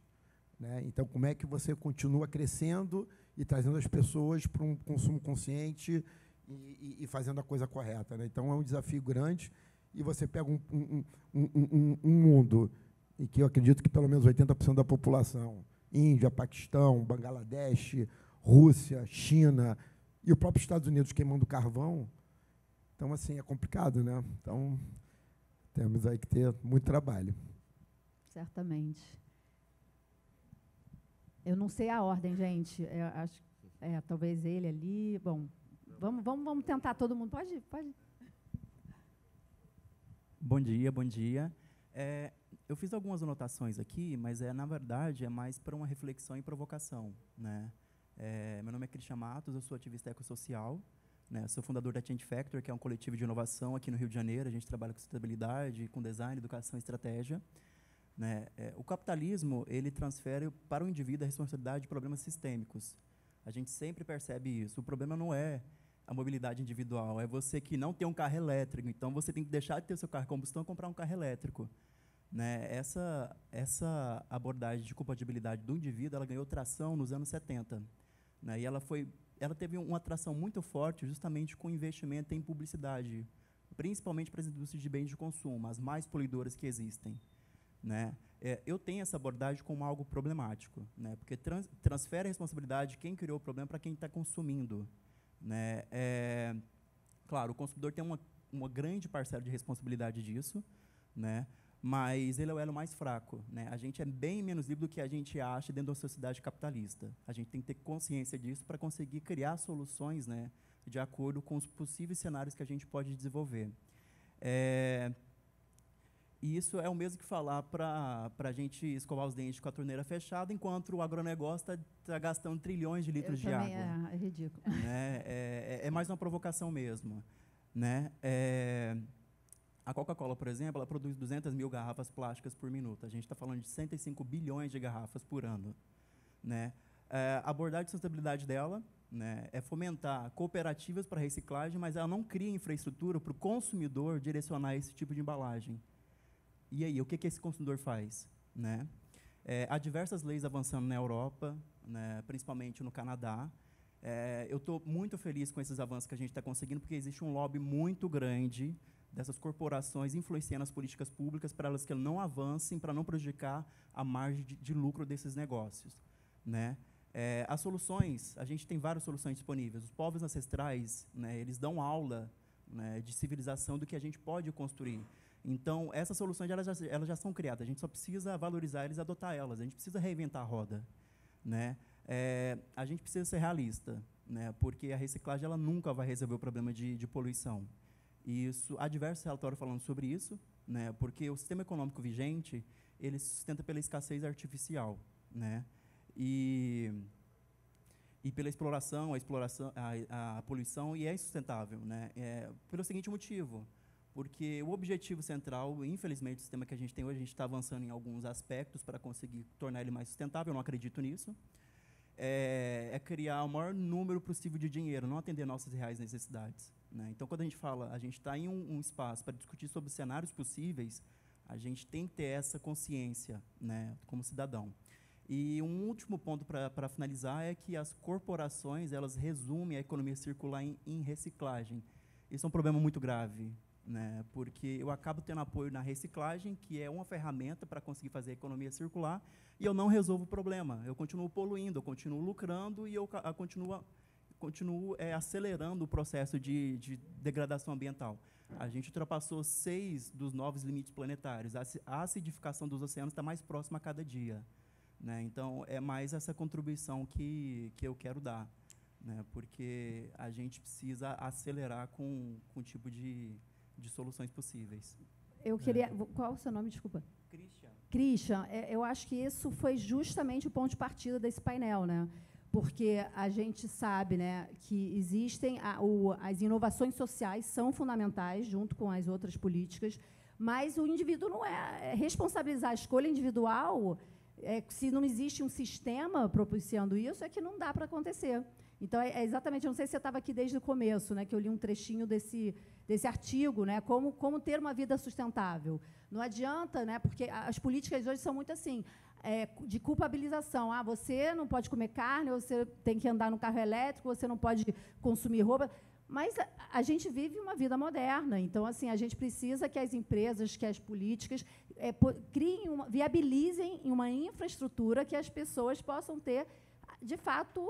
né? Então, como é que você continua crescendo e trazendo as pessoas para um consumo consciente e fazendo a coisa correta, né? Então, é um desafio grande. E você pega um mundo em que eu acredito que pelo menos 80% da população, Índia, Paquistão, Bangladesh, Rússia, China e o próprio Estados Unidos queimando carvão. Então, assim, é complicado, né? Então, temos aí que ter muito trabalho. Certamente. Eu não sei a ordem, gente. Acho, talvez ele ali. Bom, vamos tentar todo mundo. Pode. Bom dia, bom dia. Eu fiz algumas anotações aqui, mas, na verdade, é mais para uma reflexão e provocação, né? Meu nome é Christian Matos, eu sou ativista ecossocial, né? Sou fundador da Change Factor, que é um coletivo de inovação aqui no Rio de Janeiro. A gente trabalha com sustentabilidade, com design, educação e estratégia, né? O capitalismo, ele transfere para o indivíduo a responsabilidade de problemas sistêmicos. A gente sempre percebe isso. O problema não é a mobilidade individual, é você que não tem um carro elétrico, então você tem que deixar de ter o seu carro a combustão e comprar um carro elétrico, né? Essa abordagem de compatibilidade do indivíduo, ela ganhou tração nos anos 70, né? E ela teve uma atração muito forte justamente com investimento em publicidade, principalmente para as indústrias de bens de consumo, as mais poluidoras que existem, né? Eu tenho essa abordagem como algo problemático, né? Porque transfere a responsabilidade de quem criou o problema para quem está consumindo, né? Claro, o consumidor tem uma grande parcela de responsabilidade disso, né? Mas ele é o elo mais fraco, né? A gente é bem menos livre do que a gente acha dentro da sociedade capitalista. A gente tem que ter consciência disso para conseguir criar soluções, né, de acordo com os possíveis cenários que a gente pode desenvolver. E isso é o mesmo que falar para a gente escovar os dentes com a torneira fechada, enquanto o agronegócio está gastando trilhões de litros de água. É ridículo. Né? É mais uma provocação mesmo. Né? A Coca-Cola, por exemplo, ela produz 200 mil garrafas plásticas por minuto. A gente está falando de 105 bilhões de garrafas por ano. Né? A abordagem de sustentabilidade dela, né, é fomentar cooperativas para reciclagem, mas ela não cria infraestrutura para o consumidor direcionar esse tipo de embalagem. E aí, o que esse consumidor faz? Né? Há diversas leis avançando na Europa, né, principalmente no Canadá. Eu estou muito feliz com esses avanços que a gente está conseguindo, porque existe um lobby muito grande dessas corporações influenciando as políticas públicas para elas que não avancem, para não prejudicar a margem de lucro desses negócios. Né? As soluções, a gente tem várias soluções disponíveis. Os povos ancestrais, né, eles dão aula, né, de civilização do que a gente pode construir. Então, essas soluções elas já são criadas, a gente só precisa valorizar elas e adotar elas, a gente precisa reinventar a roda. Né? A gente precisa ser realista, né, porque a reciclagem ela nunca vai resolver o problema de poluição. E isso, há diversos relatórios falando sobre isso, né, porque o sistema econômico vigente ele se sustenta pela escassez artificial. Né? E pela exploração, a poluição, e é insustentável. Né? Pelo seguinte motivo, porque o objetivo central, infelizmente, do sistema que a gente tem hoje, a gente está avançando em alguns aspectos para conseguir tornar ele mais sustentável, eu não acredito nisso, criar o maior número possível de dinheiro, não atender nossas reais necessidades. Né? Então, quando a gente fala, a gente está em um espaço para discutir sobre cenários possíveis, a gente tem que ter essa consciência, né, como cidadão. E um último ponto para finalizar é que as corporações elas resumem a economia circular em reciclagem. Isso é um problema muito grave, né, porque eu acabo tendo apoio na reciclagem, que é uma ferramenta para conseguir fazer a economia circular, e eu não resolvo o problema. Eu continuo poluindo, eu continuo lucrando e eu continuo acelerando o processo de degradação ambiental. A gente ultrapassou 6 dos novos limites planetários. A acidificação dos oceanos está mais próxima a cada dia. Né? Então, é mais essa contribuição que eu quero dar, né? Porque a gente precisa acelerar com o tipo de soluções possíveis. Eu queria... Qual é o seu nome? Desculpa. Christian, eu acho que isso foi justamente o ponto de partida desse painel, né? Porque a gente sabe, né, que existem... as inovações sociais são fundamentais, junto com as outras políticas, mas o indivíduo não responsabilizar a escolha individual... se não existe um sistema propiciando isso, é que não dá para acontecer. Então, exatamente, eu não sei se você estava aqui desde o começo, né, que eu li um trechinho desse artigo, né, como ter uma vida sustentável. Não adianta, né, porque as políticas hoje são muito assim, de culpabilização. Você não pode comer carne, você tem que andar no carro elétrico, você não pode consumir roupa. Mas a gente vive uma vida moderna, então assim a gente precisa que as empresas, que as políticas viabilizem uma infraestrutura que as pessoas possam ter, de fato,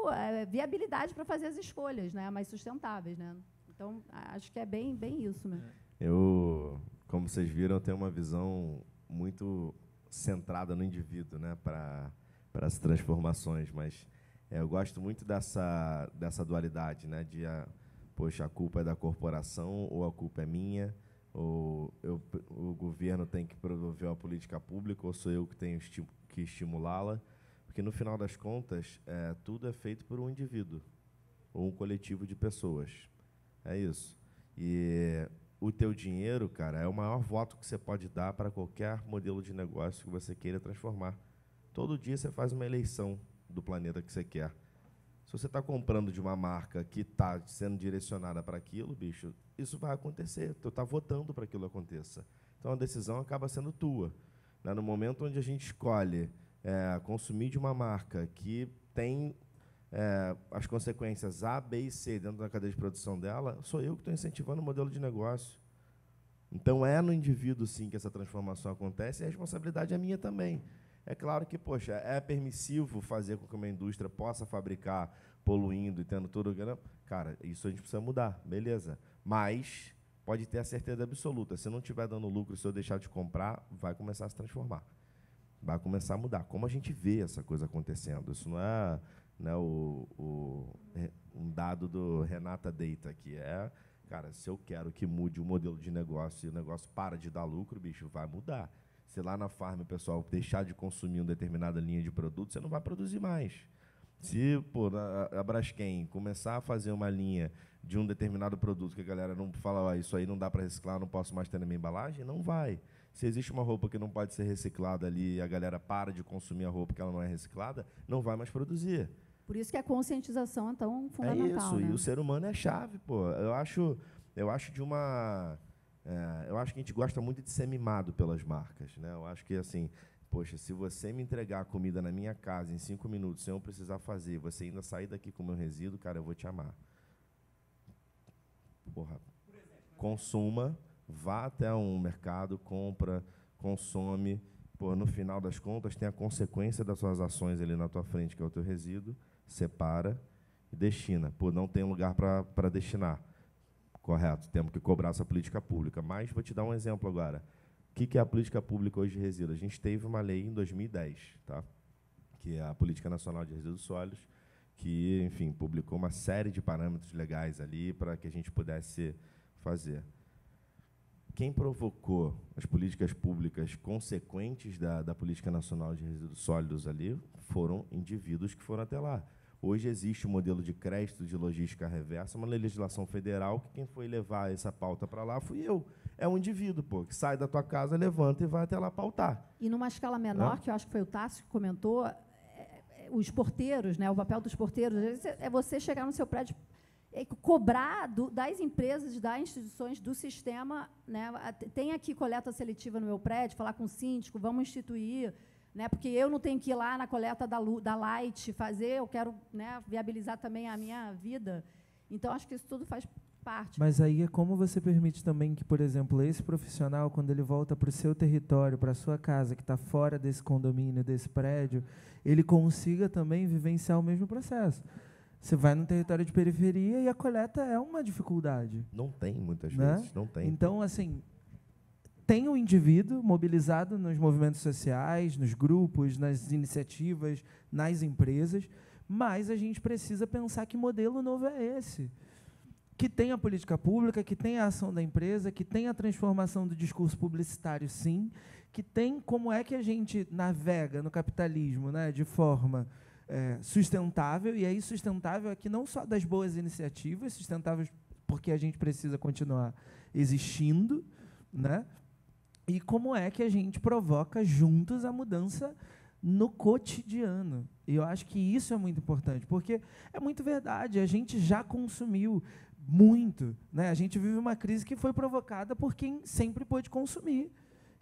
viabilidade para fazer as escolhas, né, mais sustentáveis, né? Então acho que é bem isso mesmo. Eu, como vocês viram, tenho uma visão muito centrada no indivíduo, né, para as transformações, mas eu gosto muito dessa dualidade, né, poxa, a culpa é da corporação ou a culpa é minha, ou o governo tem que promover uma política pública ou sou eu que tenho que estimulá-la, porque, no final das contas, tudo é feito por um indivíduo ou um coletivo de pessoas. É isso. E o teu dinheiro, cara, é o maior voto que você pode dar para qualquer modelo de negócio que você queira transformar. Todo dia você faz uma eleição do planeta que você quer. Se você está comprando de uma marca que está sendo direcionada para aquilo, bicho, isso vai acontecer. Tu está votando para que aquilo aconteça. Então, a decisão acaba sendo tua. Né? No momento onde a gente escolhe consumir de uma marca que tem as consequências A, B e C dentro da cadeia de produção dela, sou eu que estou incentivando o modelo de negócio. Então, é no indivíduo, sim, que essa transformação acontece, e a responsabilidade é minha também. É claro que, poxa, é permissivo fazer com que uma indústria possa fabricar poluindo e tendo tudo... Cara, isso a gente precisa mudar, beleza. Mas pode ter a certeza absoluta, se não estiver dando lucro, se eu deixar de comprar, vai começar a se transformar. Vai começar a mudar. Como a gente vê essa coisa acontecendo? Isso não é um dado do Renata Data aqui. Cara, se eu quero que mude o modelo de negócio e o negócio para de dar lucro, bicho, vai mudar. Se lá na farm o pessoal deixar de consumir uma determinada linha de produto, você não vai produzir mais. Se a Braskem começar a fazer uma linha de um determinado produto que a galera não fala, isso aí não dá para reciclar, não posso mais ter na minha embalagem, não vai. Se existe uma roupa que não pode ser reciclada ali e a galera para de consumir a roupa que ela não é reciclada, não vai mais produzir. Por isso que a conscientização é tão fundamental. É isso, né? E o ser humano é chave, pô. Eu acho que a gente gosta muito de ser mimado pelas marcas, né? Eu acho que, assim, poxa, se você me entregar a comida na minha casa em 5 minutos, sem eu precisar fazer, você ainda sair daqui com o meu resíduo, cara, eu vou te amar. Porra, consuma, vá até um mercado, compra, consome. Pô, no final das contas, tem a consequência das suas ações ali na tua frente, que é o teu resíduo, separa e destina. Pô, não tem lugar para destinar. Correto, temos que cobrar essa política pública. Mas vou te dar um exemplo agora. O que é a política pública hoje de resíduos? A gente teve uma lei em 2010, tá? Que é a Política Nacional de Resíduos Sólidos, que, enfim, publicou uma série de parâmetros legais ali para que a gente pudesse fazer. Quem provocou as políticas públicas consequentes da Política Nacional de Resíduos Sólidos ali foram indivíduos que foram até lá. Hoje existe um modelo de crédito de logística reversa, uma legislação federal, que quem foi levar essa pauta para lá fui eu. É um indivíduo, pô, que sai da tua casa, levanta e vai até lá pautar. E numa escala menor, que eu acho que foi o Tássio que comentou, os porteiros, né, o papel dos porteiros, é você chegar no seu prédio e cobrar das empresas, das instituições, do sistema, né, tem aqui coleta seletiva no meu prédio, falar com o síndico, vamos instituir, né, porque eu não tenho que ir lá na coleta da Light fazer, eu quero, né, viabilizar também a minha vida. Então, acho que isso tudo faz parte. Mas aí é como você permite também que, por exemplo, esse profissional, quando ele volta para o seu território, para a sua casa, que está fora desse condomínio, desse prédio, ele consiga também vivenciar o mesmo processo. Você vai num território de periferia e a coleta é uma dificuldade. Não tem, muitas né? vezes, não tem. Então, assim, tem o indivíduo mobilizado nos movimentos sociais, nos grupos, nas iniciativas, nas empresas, mas a gente precisa pensar que modelo novo é esse. Que tem a política pública, que tem a ação da empresa, que tem a transformação do discurso publicitário, sim, que tem como é que a gente navega no capitalismo, né, de forma sustentável, e aí sustentável aqui não só das boas iniciativas, sustentáveis porque a gente precisa continuar existindo, né, e como é que a gente provoca juntos a mudança no cotidiano. E eu acho que isso é muito importante, porque é muito verdade, a gente já consumiu muito, né? A gente vive uma crise que foi provocada por quem sempre pôde consumir.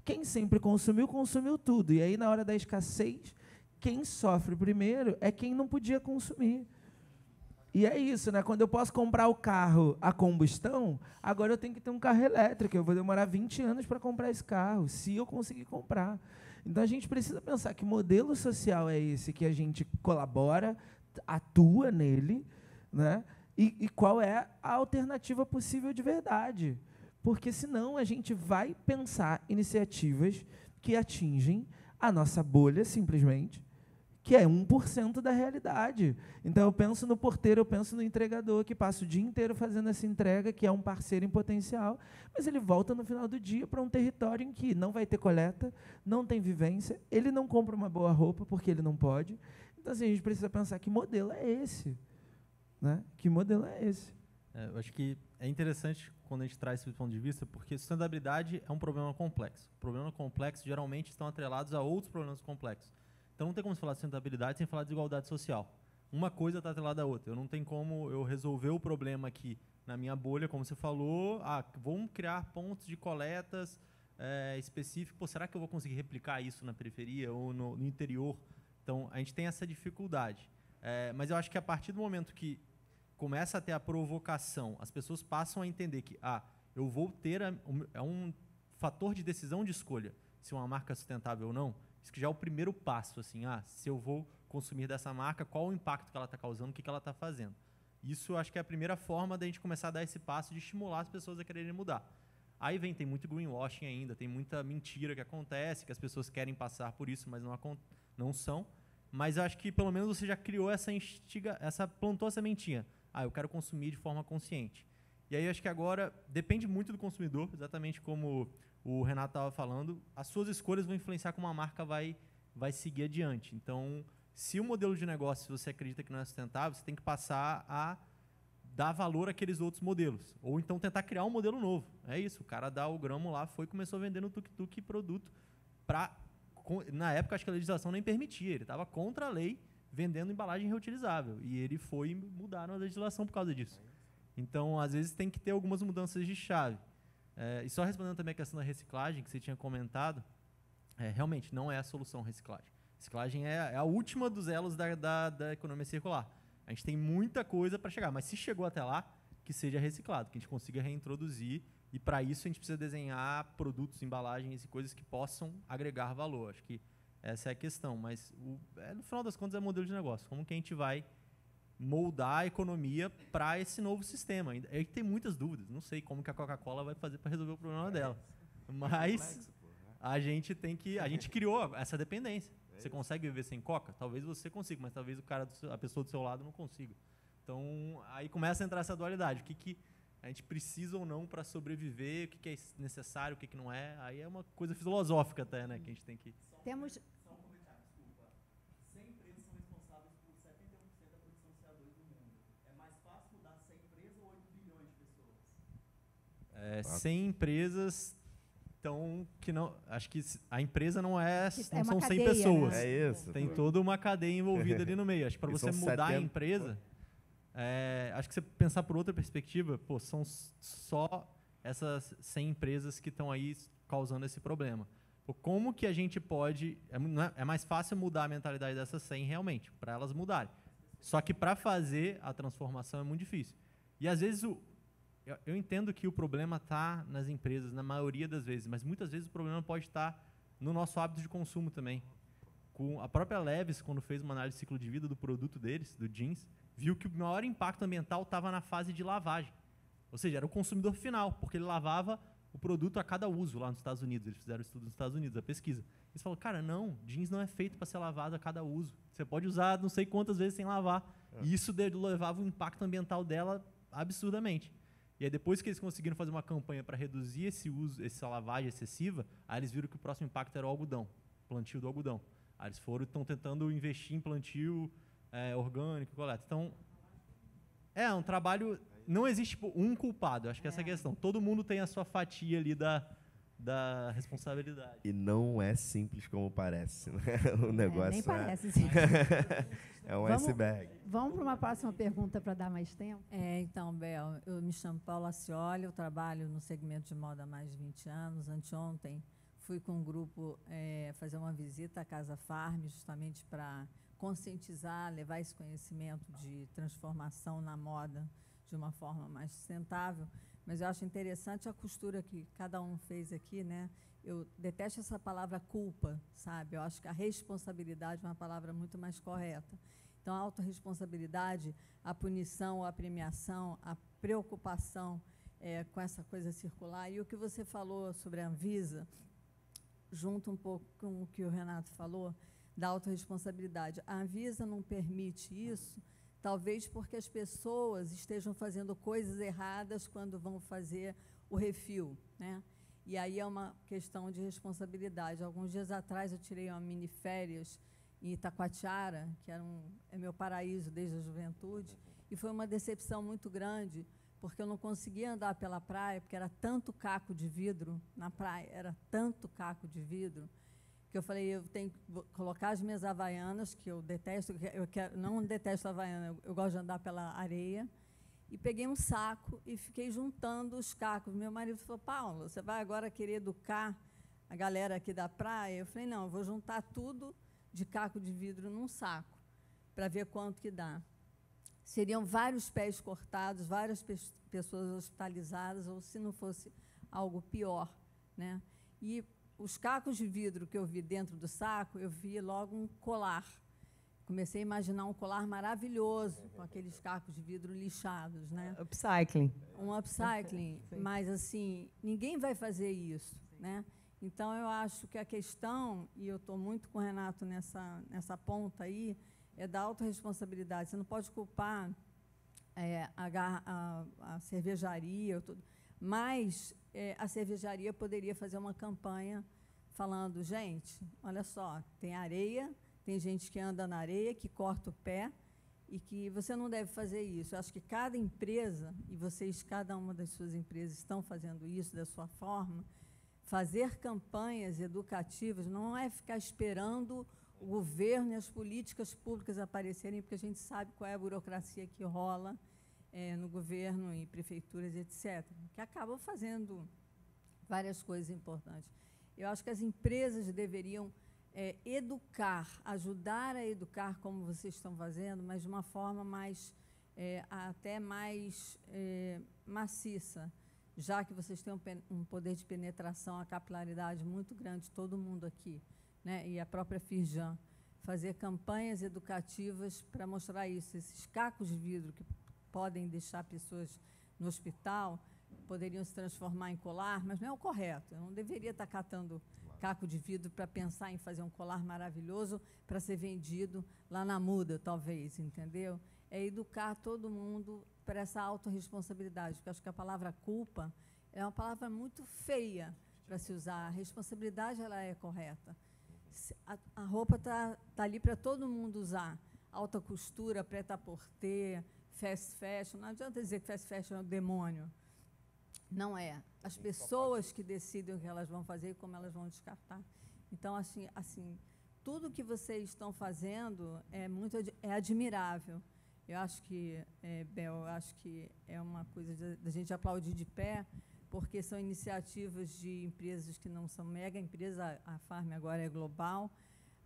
Quem sempre consumiu, consumiu tudo. E aí, na hora da escassez, quem sofre primeiro é quem não podia consumir. E é isso, né? Quando eu posso comprar o carro a combustão, agora eu tenho que ter um carro elétrico. Eu vou demorar 20 anos para comprar esse carro, se eu conseguir comprar. Então, a gente precisa pensar que modelo social é esse, que a gente colabora, atua nele, né? E qual é a alternativa possível de verdade. Porque, senão, a gente vai pensar iniciativas que atingem a nossa bolha, simplesmente, que é 1% da realidade. Então, eu penso no porteiro, eu penso no entregador, que passa o dia inteiro fazendo essa entrega, que é um parceiro em potencial, mas ele volta no final do dia para um território em que não vai ter coleta, não tem vivência, ele não compra uma boa roupa porque ele não pode. Então, assim, a gente precisa pensar que modelo é esse. Né? Que modelo é esse? Eu acho que é interessante quando a gente traz esse ponto de vista, porque sustentabilidade é um problema complexo. Problemas complexos geralmente estão atrelados a outros problemas complexos. Então não tem como se falar de sustentabilidade sem falar de desigualdade social. Uma coisa está atrelada à outra. Eu não tenho como eu resolver o problema aqui na minha bolha, como você falou, vamos criar pontos de coletas específicos. Pô, será que eu vou conseguir replicar isso na periferia ou no interior? Então, a gente tem essa dificuldade. Mas eu acho que a partir do momento que começa a ter a provocação, as pessoas passam a entender que eu vou ter um fator de decisão de escolha se uma marca é sustentável ou não. Isso que já é o primeiro passo, assim, se eu vou consumir dessa marca, qual o impacto que ela está causando, o que ela está fazendo. Isso acho que é a primeira forma da gente começar a dar esse passo de estimular as pessoas a quererem mudar. Aí tem muito greenwashing ainda, tem muita mentira que acontece, que as pessoas querem passar por isso, mas não são. Mas eu acho que pelo menos você já criou plantou a sementinha. Eu quero consumir de forma consciente. E aí acho que agora depende muito do consumidor, exatamente como o Renato estava falando, as suas escolhas vão influenciar como a marca vai seguir adiante. Então, se o modelo de negócio, se você acredita que não é sustentável, você tem que passar a dar valor àqueles outros modelos. Ou então tentar criar um modelo novo. É isso, o cara dá o gramo lá, foi e começou vendendo tuk-tuk produto para... Na época, acho que a legislação nem permitia, ele estava contra a lei vendendo embalagem reutilizável. E ele foi e mudaram a legislação por causa disso. Então, às vezes, tem que ter algumas mudanças de chave. E só respondendo também a questão da reciclagem, que você tinha comentado, realmente não é a solução reciclagem. Reciclagem é a última dos elos da economia circular. A gente tem muita coisa para chegar, mas se chegou até lá, que seja reciclado, que a gente consiga reintroduzir, e para isso a gente precisa desenhar produtos, embalagens e coisas que possam agregar valor. Acho que essa é a questão, mas no final das contas é modelo de negócio. Como que a gente vai moldar a economia para esse novo sistema? Aí tem muitas dúvidas, não sei como que a Coca-Cola vai fazer para resolver o problema dela, mas a gente criou essa dependência. Você consegue viver sem Coca? Talvez você consiga, mas talvez a pessoa do seu lado não consiga. Então, aí começa a entrar essa dualidade. O que a gente precisa ou não para sobreviver, o que é necessário, o que não é. Aí é uma coisa filosófica até, né, que a gente tem que... Temos... Só um comentário, desculpa. 100 empresas são responsáveis por 71% da produção de CO2 do mundo. É mais fácil mudar 100 empresas ou 8 bilhões de pessoas? 100 empresas... Então, acho que a empresa não são 100 cadeia, pessoas. né? É isso. Tem toda uma cadeia envolvida ali no meio. Acho que para você mudar 70... a empresa, acho que você pensar por outra perspectiva, são só essas 100 empresas que estão aí causando esse problema. Como que a gente pode... É mais fácil mudar a mentalidade dessas 100 realmente, para elas mudarem. Só que para fazer a transformação é muito difícil. E às vezes eu entendo que o problema está nas empresas, na maioria das vezes, mas muitas vezes o problema pode estar no nosso hábito de consumo também. A própria Levi's, quando fez uma análise de ciclo de vida do produto deles, do jeans, viu que o maior impacto ambiental estava na fase de lavagem. Ou seja, era o consumidor final, porque ele lavava o produto a cada uso lá nos Estados Unidos. Eles fizeram estudo nos Estados Unidos, a pesquisa. Eles falaram, cara, não, jeans não é feito para ser lavado a cada uso. Você pode usar não sei quantas vezes sem lavar. E isso levava o impacto ambiental dela absurdamente. E aí, depois que eles conseguiram fazer uma campanha para reduzir esse uso, essa lavagem excessiva, aí eles viram que o próximo impacto era o algodão, plantio do algodão. Aí eles estão tentando investir em plantio orgânico, coleta. Então, é um trabalho... Não existe um culpado, acho que essa é a questão. Todo mundo tem a sua fatia ali da responsabilidade. E não é simples como parece, né? O negócio nem parece simples. É um iceberg. Vamos para uma próxima pergunta para dar mais tempo? Então, Bel, eu me chamo Paula Ascioli, eu trabalho no segmento de moda há mais de 20 anos. Anteontem fui com um grupo fazer uma visita à Casa Farm, justamente para conscientizar, levar esse conhecimento de transformação na moda de uma forma mais sustentável. Mas eu acho interessante a costura que cada um fez aqui, né? Eu detesto essa palavra culpa, sabe? Eu acho que a responsabilidade é uma palavra muito mais correta. Então, a autorresponsabilidade, a punição, a premiação, a preocupação com essa coisa circular. E o que você falou sobre a Anvisa, junto um pouco com o que o Renato falou, da autorresponsabilidade. A Anvisa não permite isso, talvez porque as pessoas estejam fazendo coisas erradas quando vão fazer o refil, né? E aí é uma questão de responsabilidade. Alguns dias atrás eu tirei uma mini férias em Itacoatiara, que é meu paraíso desde a juventude, e foi uma decepção muito grande, porque eu não conseguia andar pela praia, porque era tanto caco de vidro na praia, era tanto caco de vidro, que eu falei, eu tenho que colocar as minhas havaianas, que eu detesto, não detesto a havaiana, eu gosto de andar pela areia, e peguei um saco e fiquei juntando os cacos. Meu marido falou, Paulo, você vai agora querer educar a galera aqui da praia? Eu falei, não, eu vou juntar tudo de caco de vidro num saco, para ver quanto que dá. Seriam vários pés cortados, várias pessoas hospitalizadas, ou se não fosse algo pior, né? E os cacos de vidro que eu vi dentro do saco, eu vi logo um colar. Comecei a imaginar um colar maravilhoso, com aqueles cacos de vidro lixados, né? Upcycling. Um upcycling, mas, assim, ninguém vai fazer isso, né? Então, eu acho que a questão, e eu estou muito com o Renato nessa ponta aí, é da autorresponsabilidade. Você não pode culpar a cervejaria, tudo. Mas a cervejaria poderia fazer uma campanha falando, gente, olha só, tem areia, tem gente que anda na areia, que corta o pé, e que você não deve fazer isso. Eu acho que cada empresa, e vocês, cada uma das suas empresas, estão fazendo isso da sua forma, fazer campanhas educativas não é ficar esperando o governo e as políticas públicas aparecerem, porque a gente sabe qual é a burocracia que rola no governo e prefeituras, etc., que acabam fazendo várias coisas importantes. Eu acho que as empresas deveriam educar, ajudar a educar, como vocês estão fazendo, mas de uma forma mais, até mais maciça, já que vocês têm um poder de penetração, a capilaridade muito grande de todo mundo aqui, né? E a própria Firjan, fazer campanhas educativas para mostrar isso. Esses cacos de vidro que podem deixar pessoas no hospital poderiam se transformar em colar, mas não é o correto. Eu não deveria estar catando caco de vidro para pensar em fazer um colar maravilhoso para ser vendido lá na muda, talvez, entendeu? É educar todo mundo para essa autorresponsabilidade, porque acho que a palavra culpa é uma palavra muito feia para se usar. A responsabilidade, ela é correta. A roupa está ali para todo mundo usar. Alta costura, prêt-à-porter, fast fashion. Não adianta dizer que fast fashion é o demônio. Não é. As pessoas que decidem o que elas vão fazer e como elas vão descartar. Então, assim, tudo que vocês estão fazendo é admirável. Eu acho que, Bel, eu acho que é uma coisa da gente aplaudir de pé, porque são iniciativas de empresas que não são mega empresas, a Farm agora é global,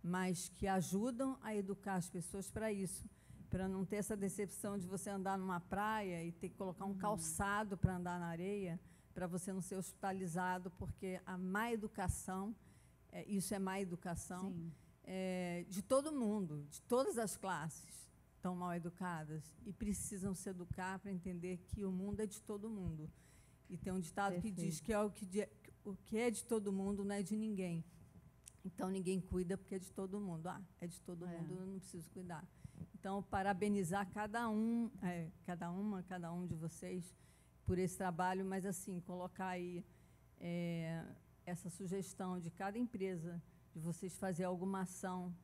mas que ajudam a educar as pessoas para isso, para não ter essa decepção de você andar numa praia e ter que colocar um calçado para andar na areia, para você não ser hospitalizado, porque a má educação, isso é má educação, de todo mundo, de todas as classes, estão mal educadas e precisam se educar para entender que o mundo é de todo mundo. E tem um ditado que diz que o que é de todo mundo não é de ninguém. Então, ninguém cuida porque é de todo mundo. É de todo mundo, eu não preciso cuidar. Então, parabenizar cada um de vocês por esse trabalho, mas, assim, colocar aí essa sugestão de cada empresa, de vocês fazer alguma ação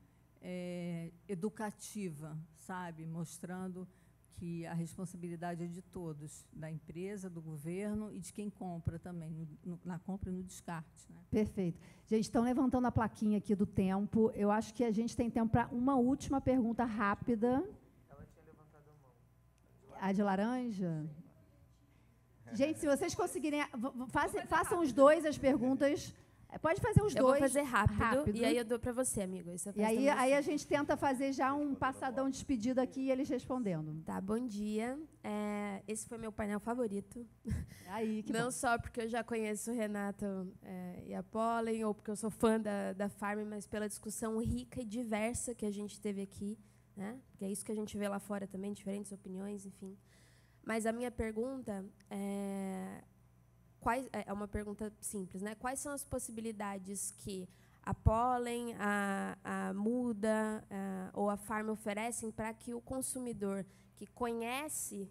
educativa, sabe? Mostrando que a responsabilidade é de todos, da empresa, do governo e de quem compra também, na compra e no descarte. Né? Perfeito. Gente, estão levantando a plaquinha aqui do tempo. Eu acho que a gente tem tempo para uma última pergunta rápida. Ela tinha levantado a mão. A de laranja? Gente, se vocês conseguirem, façam os dois as perguntas. Pode fazer os dois. Eu vou fazer rápido, e aí eu dou para você, amigo. E aí a gente tenta fazer já um passadão de despedida aqui e eles respondendo. Tá, bom dia. Esse foi meu painel favorito. Aí, que não bom. só porque eu já conheço o Renato e a Pollen, ou porque eu sou fã da Farm, mas pela discussão rica e diversa que a gente teve aqui, né? Porque é isso que a gente vê lá fora também, diferentes opiniões, enfim. Mas a minha pergunta é uma pergunta simples, né? Quais são as possibilidades que a Pollen, a Muda ou a Farm oferecem para que o consumidor que conhece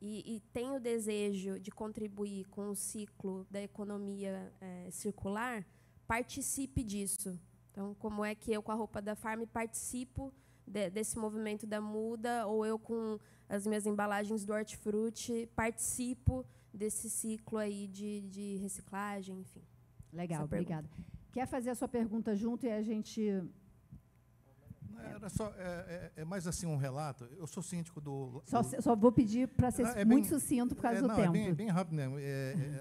e tem o desejo de contribuir com o ciclo da economia circular participe disso? Então, como é que eu, com a roupa da Farm, participo desse movimento da Muda, ou eu, com as minhas embalagens do Hortifruti, participo desse ciclo aí de reciclagem, enfim. Legal, obrigada. Quer fazer a sua pergunta junto e a gente... Era só, mais assim um relato. Eu sou síndico do... Só vou pedir para ser muito sucinto por causa do tempo. É bem rápido mesmo.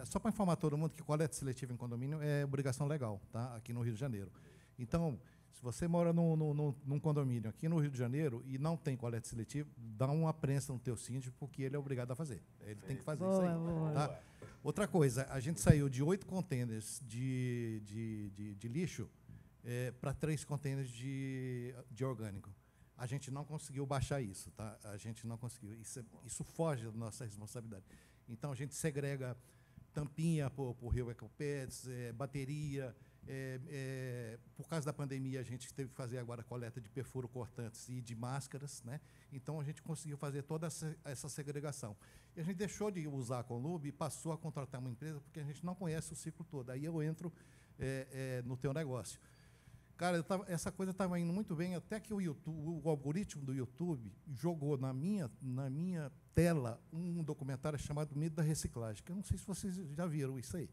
Só para informar todo mundo que coleta seletiva em condomínio é obrigação legal, tá? Aqui no Rio de Janeiro. Então, se você mora num condomínio aqui no Rio de Janeiro e não tem coleta seletiva, dá uma prensa no teu síndico, porque ele é obrigado a fazer. Ele tem que fazer isso aí. Tá? Outra coisa, a gente saiu de 8 containers de lixo para 3 containers de orgânico. A gente não conseguiu baixar isso. Tá? A gente não conseguiu. Isso foge da nossa responsabilidade. Então, a gente segrega tampinha para o Rio Ecopads, bateria. Por causa da pandemia, a gente teve que fazer agora a coleta de perfuro cortantes e de máscaras, né? Então, a gente conseguiu fazer toda essa segregação. E a gente deixou de usar a Conlube e passou a contratar uma empresa, porque a gente não conhece o ciclo todo. Aí eu entro no teu negócio. Cara, essa coisa estava indo muito bem, até que o algoritmo do YouTube jogou na minha tela um documentário chamado Mito da Reciclagem, que eu não sei se vocês já viram isso aí.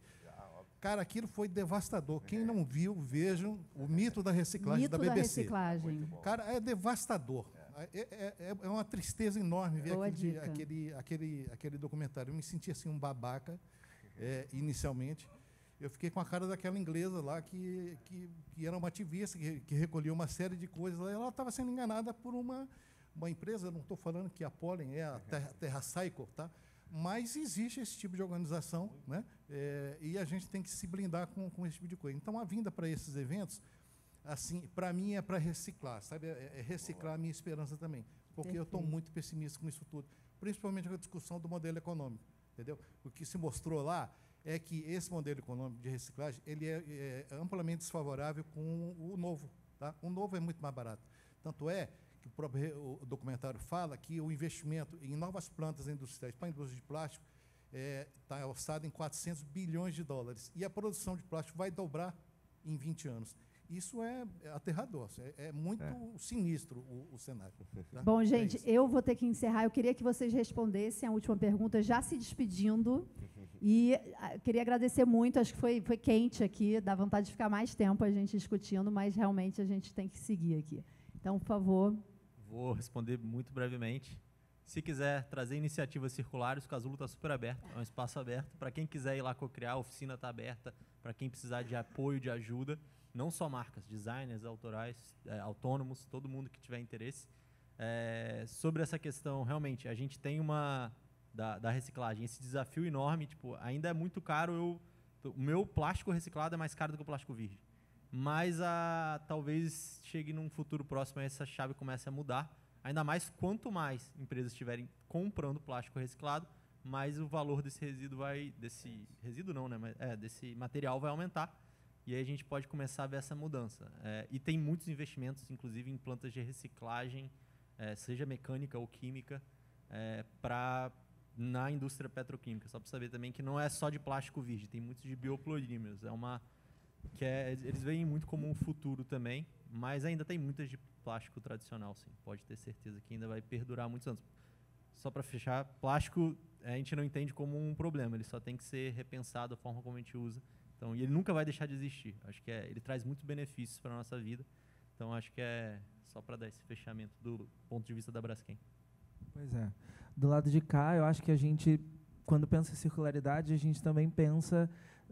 Cara, aquilo foi devastador. Quem não viu, vejam o Mito da Reciclagem da BBC. Mito da Reciclagem. Cara, é devastador. É uma tristeza enorme ver aquele documentário. Eu me senti assim um babaca, inicialmente. Eu fiquei com a cara daquela inglesa lá que era uma ativista, que recolhia uma série de coisas. Ela estava sendo enganada por uma empresa, não estou falando que a Pollen é a TerraCycle, tá? Mas existe esse tipo de organização, né? E a gente tem que se blindar com esse tipo de coisa. Então, a vinda para esses eventos, assim, para mim é para reciclar, sabe? É reciclar a minha esperança também, porque eu estou muito pessimista com isso tudo, principalmente com a discussão do modelo econômico, entendeu? O que se mostrou lá é que esse modelo econômico de reciclagem ele é amplamente desfavorável com o novo, tá? O novo é muito mais barato. Tanto é que o próprio documentário fala que o investimento em novas plantas industriais para a indústria de plástico está orçado em 400 bilhões de dólares. E a produção de plástico vai dobrar em 20 anos. Isso é aterrador, é muito sinistro o cenário. Tá? Bom, gente, eu vou ter que encerrar. Eu queria que vocês respondessem a última pergunta, já se despedindo. E queria agradecer muito, acho que foi quente aqui, dá vontade de ficar mais tempo a gente discutindo, mas realmente a gente tem que seguir aqui. Então, por favor. Vou responder muito brevemente. Se quiser trazer iniciativas circulares, o Casulo está super aberto, é um espaço aberto. Para quem quiser ir lá co-criar, a oficina está aberta. Para quem precisar de apoio, de ajuda, não só marcas, designers, autorais, autônomos, todo mundo que tiver interesse. Sobre essa questão, realmente, a gente tem da reciclagem, esse desafio enorme, tipo, ainda é muito caro, o meu plástico reciclado é mais caro do que o plástico virgem. Mas talvez chegue num futuro próximo e essa chave comece a mudar, ainda mais quanto mais empresas estiverem comprando plástico reciclado, mais o valor desse resíduo desse material vai aumentar, e aí a gente pode começar a ver essa mudança. E tem muitos investimentos, inclusive, em plantas de reciclagem, seja mecânica ou química, na indústria petroquímica. Só para saber também que não é só de plástico virgem, tem muitos de biopolímeros. Eles veem muito como um futuro também, mas ainda tem muitas de plástico tradicional, sim. Pode ter certeza que ainda vai perdurar muitos anos. Só para fechar, plástico a gente não entende como um problema, ele só tem que ser repensado a forma como a gente usa. Então, e ele nunca vai deixar de existir. Acho que ele traz muitos benefícios para a nossa vida. Então, acho que é só para dar esse fechamento do ponto de vista da Braskem. Pois é. Do lado de cá, eu acho que a gente, quando pensa em circularidade, a gente também pensa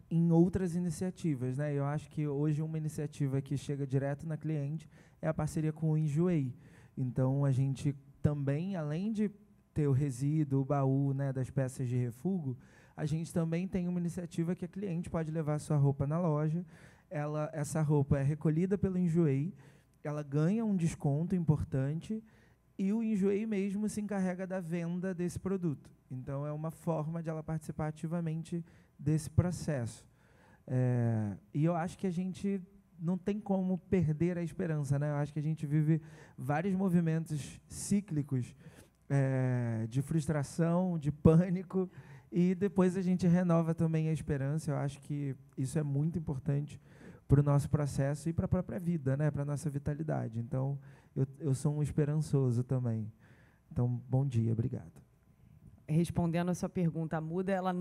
em outras iniciativas, né? Eu acho que hoje uma iniciativa que chega direto na cliente é a parceria com o Enjoei. Então, a gente também, além de ter o resíduo, o baú, né, das peças de refúgio, a gente também tem uma iniciativa que a cliente pode levar a sua roupa na loja, essa roupa é recolhida pelo Enjoei, ela ganha um desconto importante, e o Enjoei mesmo se encarrega da venda desse produto. Então, é uma forma de ela participar ativamente desse processo. E eu acho que a gente não tem como perder a esperança, né? Eu acho que a gente vive vários movimentos cíclicos de frustração, de pânico, e depois a gente renova também a esperança. Eu acho que isso é muito importante para o nosso processo e para a própria vida, né? Para a nossa vitalidade. Então, eu sou um esperançoso também. Então, bom dia, obrigado. Respondendo a sua pergunta, a Muda ela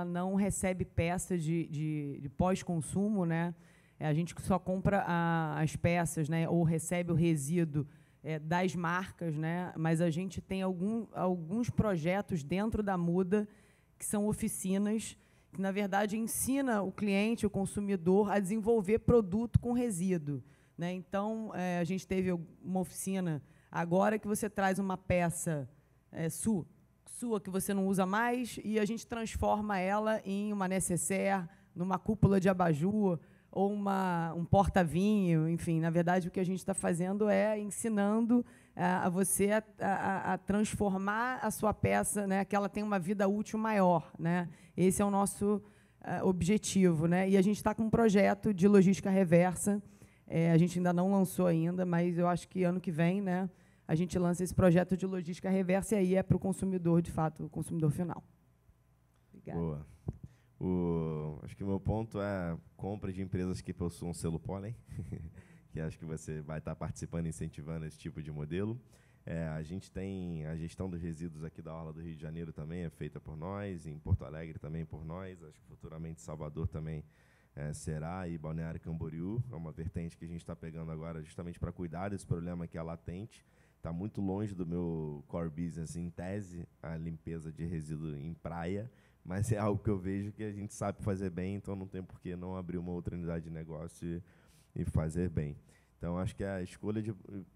não recebe peças de pós-consumo, né? A gente só compra as peças, né? Ou recebe o resíduo das marcas, né? Mas a gente tem alguns projetos dentro da Muda que são oficinas que, na verdade, ensina o cliente, o consumidor, a desenvolver produto com resíduo, né? Então, a gente teve uma oficina agora que você traz uma peça sua que você não usa mais e a gente transforma ela em uma nécessaire, numa cúpula de abajur ou um porta-vinho, enfim. Na verdade, o que a gente está fazendo é ensinando a você a transformar a sua peça, né, que ela tenha uma vida útil maior, né? Esse é o nosso objetivo, né? E a gente está com um projeto de logística reversa. A gente ainda não lançou ainda, mas eu acho que ano que vem, né, a gente lança esse projeto de logística reversa e aí é para o consumidor, de fato, o consumidor final. Obrigada. Boa. Acho que o meu ponto é compra de empresas que possuam selo pólen, que acho que você vai estar participando e incentivando esse tipo de modelo. A gente tem a gestão dos resíduos aqui da Orla do Rio de Janeiro também, é feita por nós, em Porto Alegre também por nós, acho que futuramente Salvador também será, e Balneário Camboriú, é uma vertente que a gente está pegando agora justamente para cuidar desse problema que é latente. Está muito longe do meu core business, em tese, a limpeza de resíduo em praia, mas é algo que eu vejo que a gente sabe fazer bem, então não tem por que não abrir uma outra unidade de negócio e fazer bem. Então, acho que é a escolha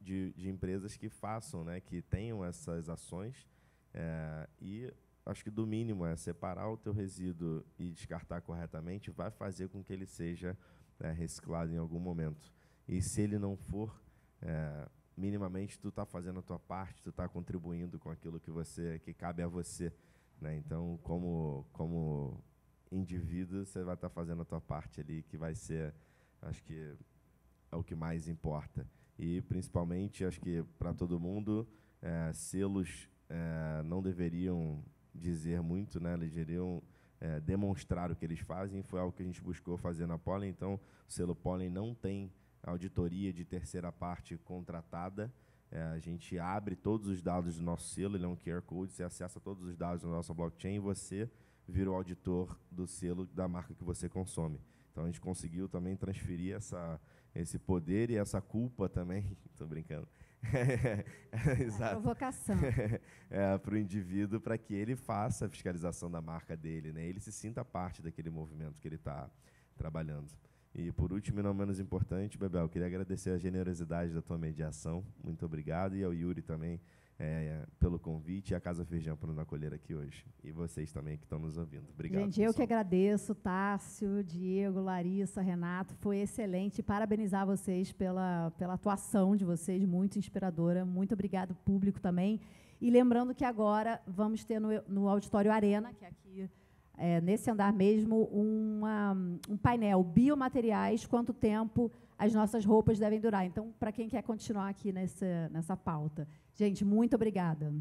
de empresas que façam, né, que tenham essas ações, e acho que do mínimo é separar o teu resíduo e descartar corretamente, vai fazer com que ele seja reciclado em algum momento. E se ele não for, minimamente tu está fazendo a tua parte, tu está contribuindo com aquilo que cabe a você, né? Então, como indivíduo, você vai estar fazendo a tua parte ali, que vai ser, acho que é o que mais importa. E, principalmente, acho que para todo mundo, selos não deveriam dizer muito, né? Eles deveriam demonstrar o que eles fazem. Foi algo que a gente buscou fazer na Pollen. Então, o selo Pollen não tem auditoria de terceira parte contratada. A gente abre todos os dados do nosso selo, ele é um QR Code, você acessa todos os dados da nossa blockchain e você vira o auditor do selo da marca que você consome. Então, a gente conseguiu também transferir esse poder e essa culpa também, estou brincando, exato. Provocação. Para o indivíduo, para que ele faça a fiscalização da marca dele, né? Ele se sinta parte daquele movimento que ele está trabalhando. E, por último, e não menos importante, Bebel, eu queria agradecer a generosidade da tua mediação. Muito obrigado. E ao Yuri também pelo convite e a Casa Feijão por nos acolher aqui hoje. E vocês também que estão nos ouvindo. Obrigado. Gente, eu que agradeço, Tássio, Diego, Larissa, Renato. Foi excelente. Parabenizar vocês pela atuação de vocês, muito inspiradora. Muito obrigado, público também. E lembrando que agora vamos ter no Auditório Arena, que é aqui nesse andar mesmo, um painel, biomateriais, quanto tempo as nossas roupas devem durar. Então, para quem quer continuar aqui nessa pauta. Gente, muito obrigada.